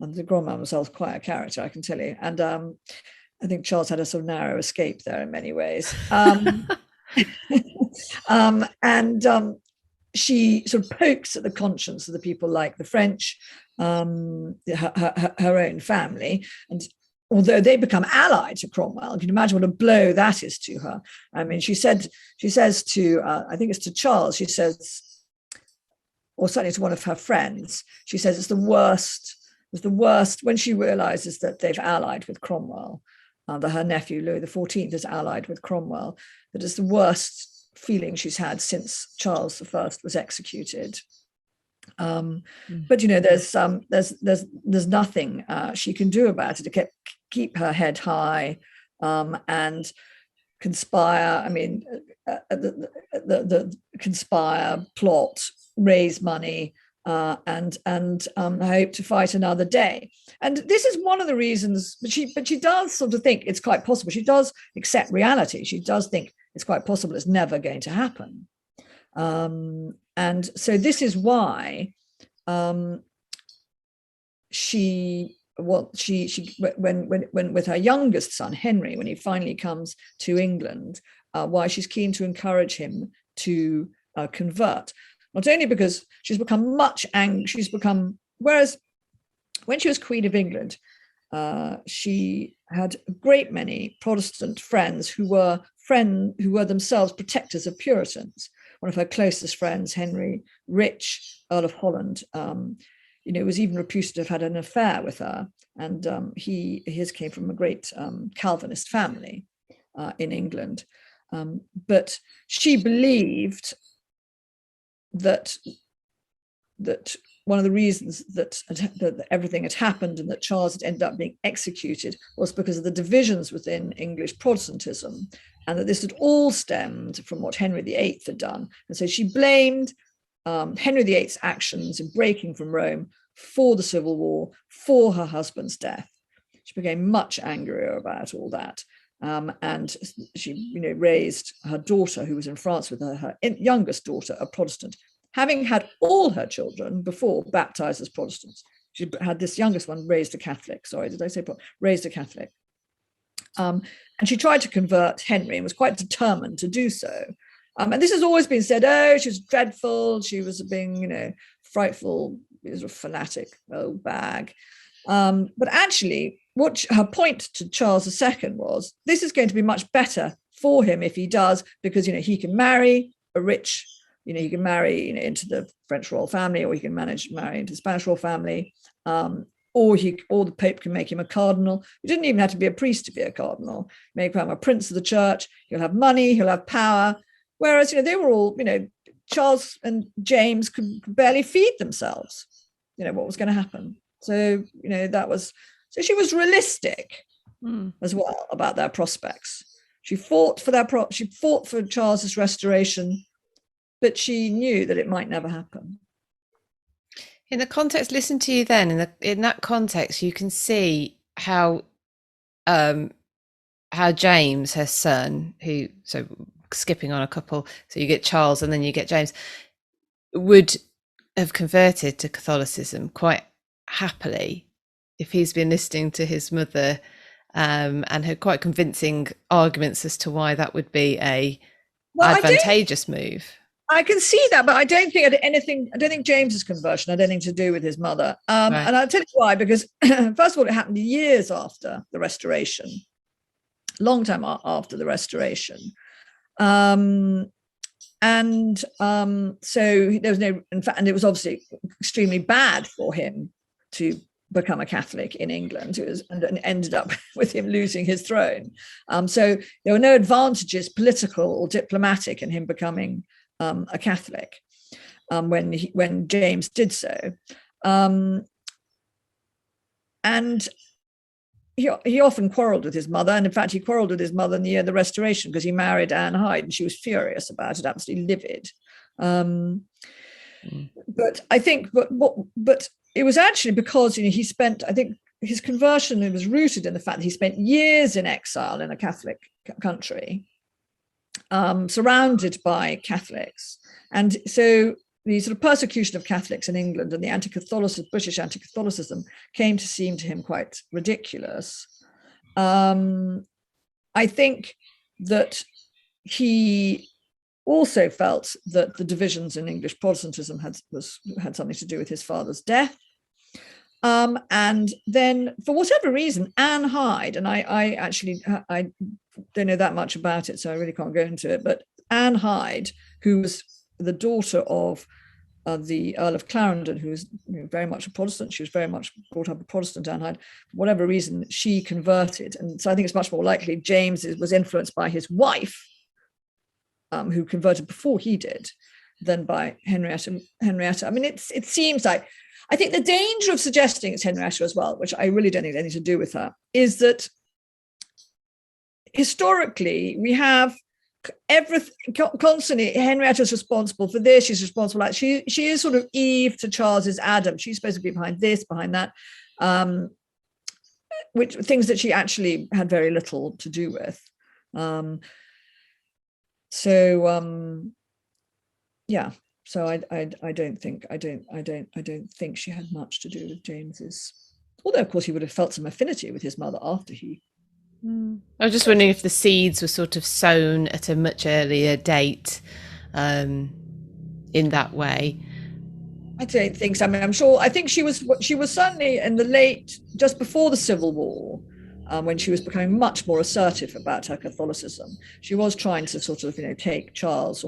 [SPEAKER 1] the Grande Mademoiselle is quite a character, I can tell you. And I think Charles had a sort of narrow escape there in many ways. She sort of pokes at the conscience of the people like the French, her own family. And although they become allied to Cromwell, you can imagine what a blow that is to her. I mean, she says to, I think it's to Charles, she says, or certainly to one of her friends, she says it's the worst when she realizes that they've allied with Cromwell, that her nephew Louis XIV is allied with Cromwell, that it's the worst feeling she's had since Charles I was executed. But there's nothing she can do about it to keep her head high and conspire. I mean, the conspire, plot, raise money, and hope to fight another day. And this is one of the reasons. But she does sort of think it's quite possible. She does accept reality. She does think it's quite possible it's never going to happen. And so this is why she when with her youngest son Henry, when he finally comes to England, why she's keen to encourage him to convert, not only because she's become whereas when she was Queen of England, she had a great many Protestant friends who were friends who were themselves protectors of Puritans. One of her closest friends, Henry Rich, Earl of Holland, was even reputed to have had an affair with her. And his came from a great Calvinist family in England. But she believed that one of the reasons that everything had happened and that Charles had ended up being executed was because of the divisions within English Protestantism, and that this had all stemmed from what Henry VIII had done. And so she blamed Henry VIII's actions in breaking from Rome for the Civil War, for her husband's death. She became much angrier about all that. And she raised her daughter, who was in France with her youngest daughter, a Protestant, having had all her children before baptized as Protestants. She had this youngest one raised a Catholic. Sorry, did I say raised a Catholic? And she tried to convert Henry and was quite determined to do so. And this has always been said, oh, she was dreadful. She was being, frightful, sort of fanatic old bag. But actually, what her point to Charles II was, this is going to be much better for him if he does, because, he can marry a rich, he can marry into the French royal family, or he can marry into the Spanish royal family, or the Pope can make him a cardinal. He didn't even have to be a priest to be a cardinal. Make him a prince of the church. He'll have money. He'll have power. Whereas, they were all, Charles and James could barely feed themselves. What was going to happen? So, so she was realistic as well about their prospects. She fought for Charles's restoration, but she knew that it might never happen.
[SPEAKER 2] In the context, listen to you then. In that context, you can see how James, her son, so skipping on a couple, so you get Charles and then you get James, would have converted to Catholicism quite happily if he's been listening to his mother and had quite convincing arguments as to why that would be a advantageous move.
[SPEAKER 1] I can see that, but I don't think James's conversion had anything to do with his mother. Right. And I'll tell you why, because first of all, it happened years after the Restoration, long time after the Restoration. So there was no, in fact, and it was obviously extremely bad for him to become a Catholic in England, and ended up with him losing his throne. So there were no advantages, political or diplomatic, in him becoming a Catholic when James did so. And he often quarrelled with his mother, and in fact he quarrelled with his mother in the year of the Restoration because he married Anne Hyde, and she was furious about it, absolutely livid. But I think, but it was actually because he spent, I think his conversion was rooted in the fact that he spent years in exile in a Catholic country, surrounded by Catholics, and so the sort of persecution of Catholics in England and the British anti-Catholicism came to seem to him quite ridiculous. I think that he also felt that the divisions in English Protestantism had something to do with his father's death. And then, for whatever reason, Anne Hyde, and I don't know that much about it, so I really can't go into it, but Anne Hyde, who was the daughter of the Earl of Clarendon, who was very much a Protestant. She was very much brought up a Protestant, Anne Hyde. For whatever reason, she converted. And so I think it's much more likely James was influenced by his wife, who converted before he did, than by Henrietta. I mean, it seems like, I think the danger of suggesting it's Henrietta as well, which I really don't think has anything to do with her, is that historically we have everything constantly. Henrietta's responsible for this, she's responsible for that. She is sort of Eve to Charles's Adam. She's supposed to be behind this, behind that, which things that she actually had very little to do with. So I don't think she had much to do with James's, although of course he would have felt some affinity with his mother after he.
[SPEAKER 2] I was just wondering if the seeds were sort of sown at a much earlier date, in that way.
[SPEAKER 1] I don't think so. I mean, I think she was certainly in the late, just before the Civil War. when she was becoming much more assertive about her Catholicism. She was trying to sort of, take Charles,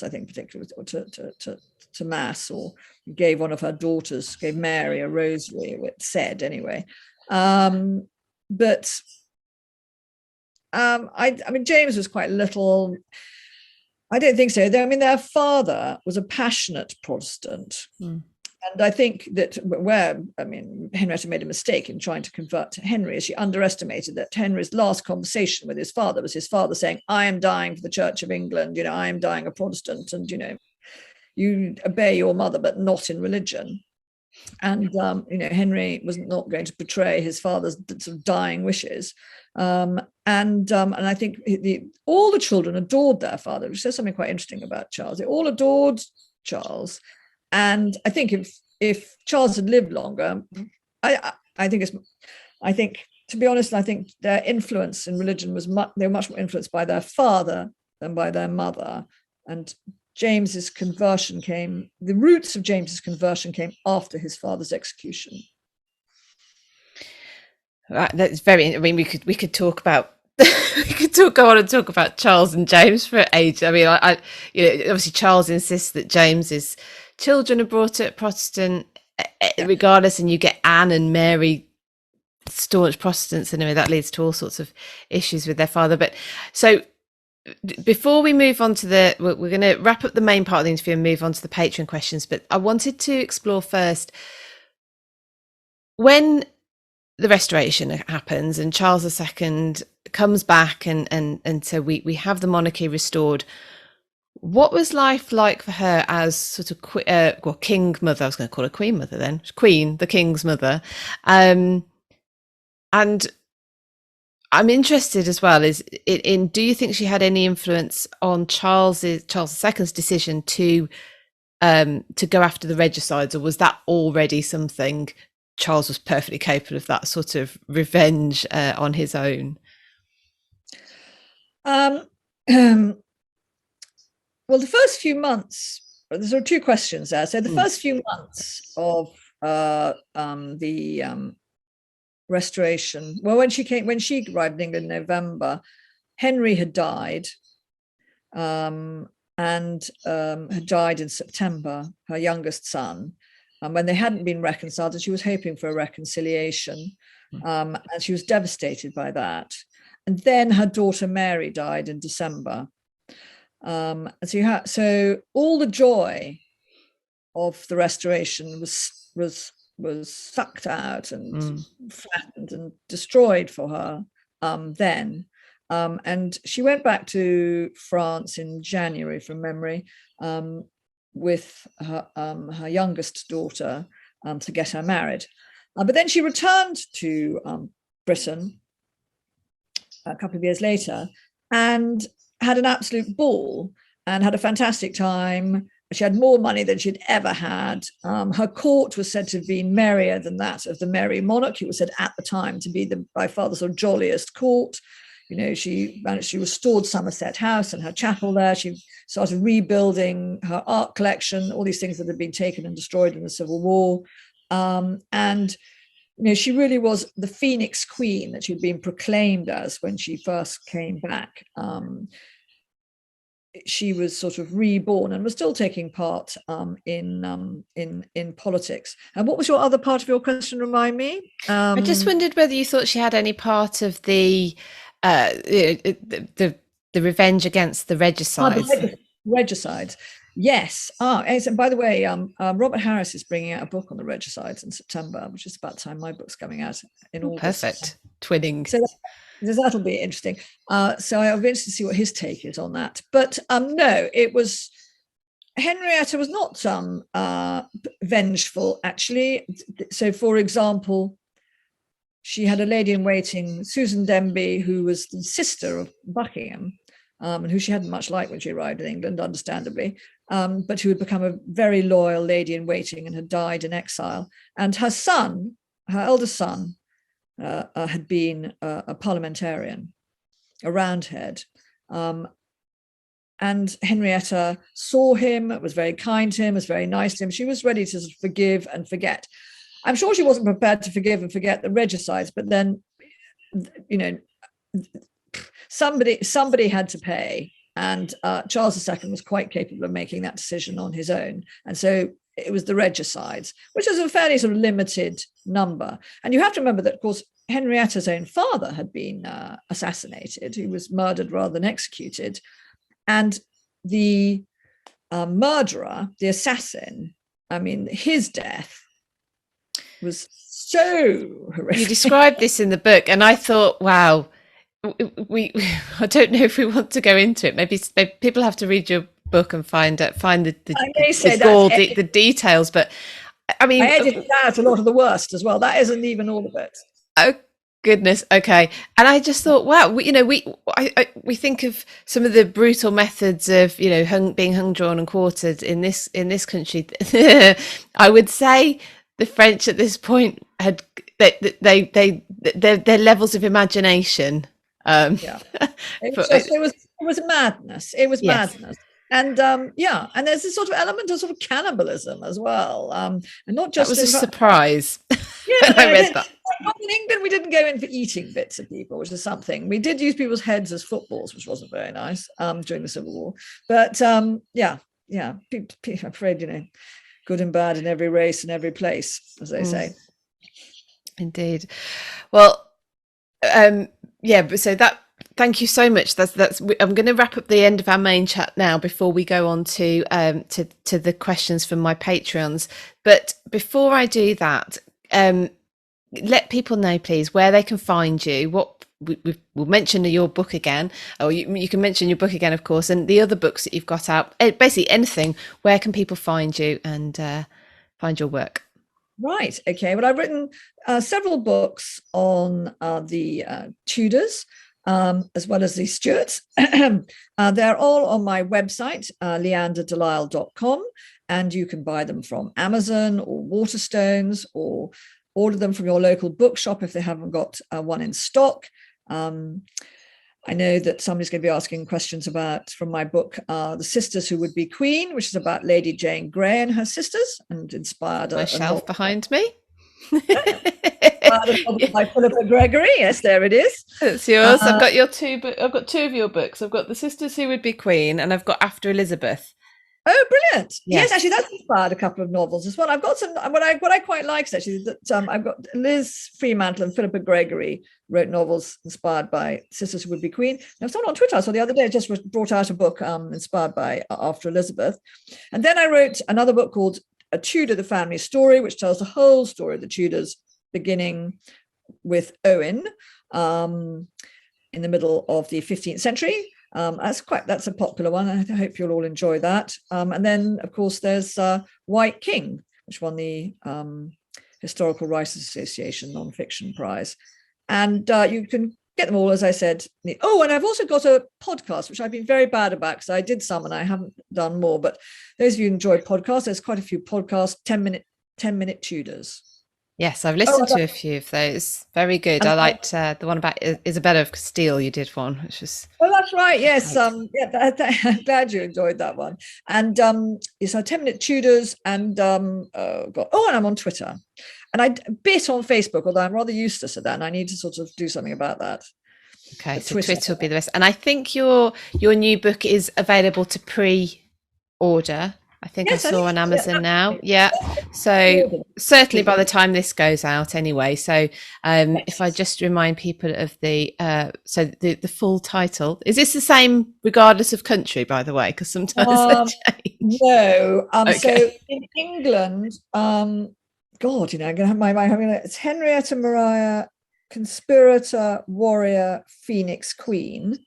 [SPEAKER 1] I think particularly, to mass, or gave one of her daughters, gave Mary a rosary, it said anyway. But I mean, James was quite little. I don't think so. I mean, their father was a passionate Protestant. And I think that Henrietta made a mistake in trying to convert Henry. She underestimated that Henry's last conversation with his father was his father saying, I am dying for the Church of England, I am dying a Protestant, and, you obey your mother, but not in religion. And, Henry was not going to betray his father's sort of dying wishes. And I think all the children adored their father, which says something quite interesting about Charles. They all adored Charles. And I think if Charles had lived longer, I think, to be honest, I think their influence in religion they were much more influenced by their father than by their mother. And the roots of James's conversion came after his father's execution.
[SPEAKER 2] Right, that's very. I mean, we could talk about. Go on and talk about Charles and James for ages. I mean, obviously Charles insists that James's children are brought up Protestant, regardless, and you get Anne and Mary, staunch Protestants, and anyway, that leads to all sorts of issues with their father. But so before we move on to we're going to wrap up the main part of the interview and move on to the Patreon questions. But I wanted to explore first when the Restoration happens and Charles II comes back, and so we have the monarchy restored. What was life like for her as sort of king mother? I was going to call her queen mother then. Queen, the king's mother. And I'm interested as well in do you think she had any influence on Charles II's decision to go after the regicides, or was that already something Charles was perfectly capable of, that sort of revenge on his own?
[SPEAKER 1] Well, the first few months, there's sort of two questions there. So the first few months of the Restoration, well, when she arrived in England in November, Henry had died, and had died in September, her youngest son, when they hadn't been reconciled, and she was hoping for a reconciliation, and she was devastated by that. And then her daughter Mary died in December. And so all the joy of the Restoration was sucked out and flattened and destroyed for her then. And she went back to France in January, from memory, with her youngest daughter to get her married. But then she returned to Britain a couple of years later and had an absolute ball and had a fantastic time. She had more money than she'd ever had. Her court was said to have been merrier than that of the merry monarch. It was said at the time to be by far the sort of jolliest court. She restored Somerset House and her chapel there. She started rebuilding her art collection, all these things that had been taken and destroyed in the Civil War. And she really was the Phoenix Queen that she'd been proclaimed as when she first came back. She was sort of reborn and was still taking part in politics. And what was your other part of your question? Remind me.
[SPEAKER 2] I just wondered whether you thought she had any part of the revenge against the regicides.
[SPEAKER 1] Regicides, yes. And by the way, Robert Harris is bringing out a book on the regicides in September, which is about the time my book's coming out in August.
[SPEAKER 2] Perfect. Twinning.
[SPEAKER 1] So that'll be interesting. So I'll be interested to see what his take is on that. But no, Henrietta was not vengeful, actually. So, for example, she had a lady in waiting, Susan Denby, who was the sister of Buckingham, and who she hadn't much liked when she arrived in England, understandably, but who had become a very loyal lady in waiting and had died in exile. And her son, her eldest son, had been a parliamentarian, a Roundhead. And Henrietta saw him, was very kind to him, was very nice to him. She was ready to sort of forgive and forget. I'm sure she wasn't prepared to forgive and forget the regicides, but then you know, somebody had to pay, and Charles II was quite capable of making that decision on his own. And so it was the regicides, which is a fairly sort of limited number. And you have to remember that, of course, Henrietta's own father had been assassinated. He was murdered rather than executed. And the murderer, the assassin, I mean, his death was so horrific.
[SPEAKER 2] You described this in the book, and I thought, wow, I don't know if we want to go into it. Maybe people have to read your book and find the details. But I mean,
[SPEAKER 1] I edited out a lot of the worst as well. That isn't even all of it.
[SPEAKER 2] Oh goodness, okay. And I just thought, wow, we think of some of the brutal methods of being hung, drawn, and quartered in this country. I would say the French at this point had their levels of imagination.
[SPEAKER 1] It was madness. It was madness. And and there's this sort of element of sort of cannibalism as well. And not just
[SPEAKER 2] that was a surprise.
[SPEAKER 1] Yeah,
[SPEAKER 2] I read that.
[SPEAKER 1] In England, we didn't go in for eating bits of people, which is something. We did use people's heads as footballs, which wasn't very nice during the Civil War. But people, I'm afraid, good and bad in every race and every place, as they say.
[SPEAKER 2] Indeed. Well, so that. Thank you so much. I'm going to wrap up the end of our main chat now before we go on to the questions from my Patreons. But before I do that, let people know, please, where they can find you. What we'll mention your book again, or you can mention your book again, of course, and the other books that you've got out. Basically, anything. Where can people find you and find your work?
[SPEAKER 1] Right. Okay. Well, I've written several books on the Tudors. As well as the Stuarts. They're all on my website, leanderdelisle.com, and you can buy them from Amazon or Waterstones, or order them from your local bookshop if they haven't got one in stock. I know that somebody's going to be asking questions from my book, The Sisters Who Would Be Queen, which is about Lady Jane Grey and her sisters, and inspired
[SPEAKER 2] my shelf behind me.
[SPEAKER 1] By Philippa Gregory. Yes, there it is.
[SPEAKER 2] It's yours. I've got your two, but I've got two of your books. I've got The Sisters Who Would Be Queen, and I've got After Elizabeth.
[SPEAKER 1] Oh, brilliant! Yes, actually, that's inspired a couple of novels as well. I've got some. What I quite like is actually that I've got Liz Fremantle and Philippa Gregory wrote novels inspired by Sisters Who Would Be Queen. Now, someone on Twitter I saw the other day just brought out a book inspired by After Elizabeth, and then I wrote another book called A Tudor: The Family Story, which tells the whole story of the Tudors, beginning with Owen in the middle of the 15th century. That's a popular one. I hope you'll all enjoy that. And then, of course, there's White King, which won the Historical Writers Association Non-Fiction Prize. And you can get them all, as I said. Oh, and I've also got a podcast, which I've been very bad about because I did some and I haven't done more. But those of you who enjoy podcasts, there's quite a few podcasts, 10-minute Tudors.
[SPEAKER 2] Yes, I've listened to a few of those. Very good. I liked the one about Isabella of Castile. You did one, which was.
[SPEAKER 1] Oh, that's right. Yes. I'm glad you enjoyed that one. And it's our 10-minute Tudors. And and I'm on Twitter, and I bit on Facebook, although I'm rather useless at that, and I need to sort of do something about that.
[SPEAKER 2] Okay, so Twitter will be the best. And I think your new book is available to pre-order. I think I saw on Amazon now. Yeah. So certainly by the time this goes out anyway. So if I just remind people of the full title, is this the same regardless of country, by the way? Because sometimes they change.
[SPEAKER 1] No. Okay. So in England, I'm going to have it's Henrietta Maria, conspirator, warrior, Phoenix Queen.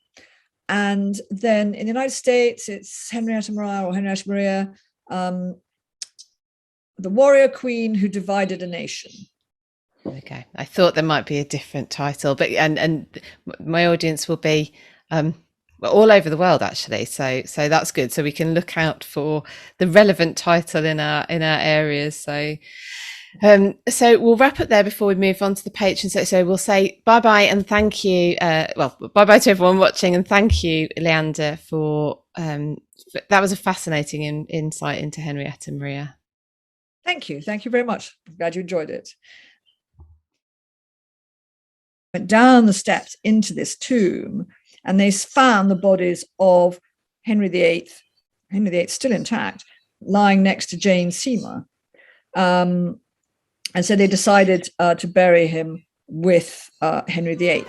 [SPEAKER 1] And then in the United States, it's Henrietta Maria or Henrietta Maria, the warrior queen who divided a nation.
[SPEAKER 2] Okay, I thought there might be a different title, but and my audience will be all over the world actually. So that's good. So we can look out for the relevant title in our areas. So we'll wrap up there before we move on to the Patreon. So we'll say bye-bye and thank you. Bye-bye to everyone watching, and thank you, Leanda, for that was a fascinating insight into Henrietta Maria.
[SPEAKER 1] Thank you. Thank you very much. I'm glad you enjoyed it. went down the steps into this tomb, and they found the bodies of Henry VIII still intact, lying next to Jane Seymour. And so they decided to bury him with Henry VIII.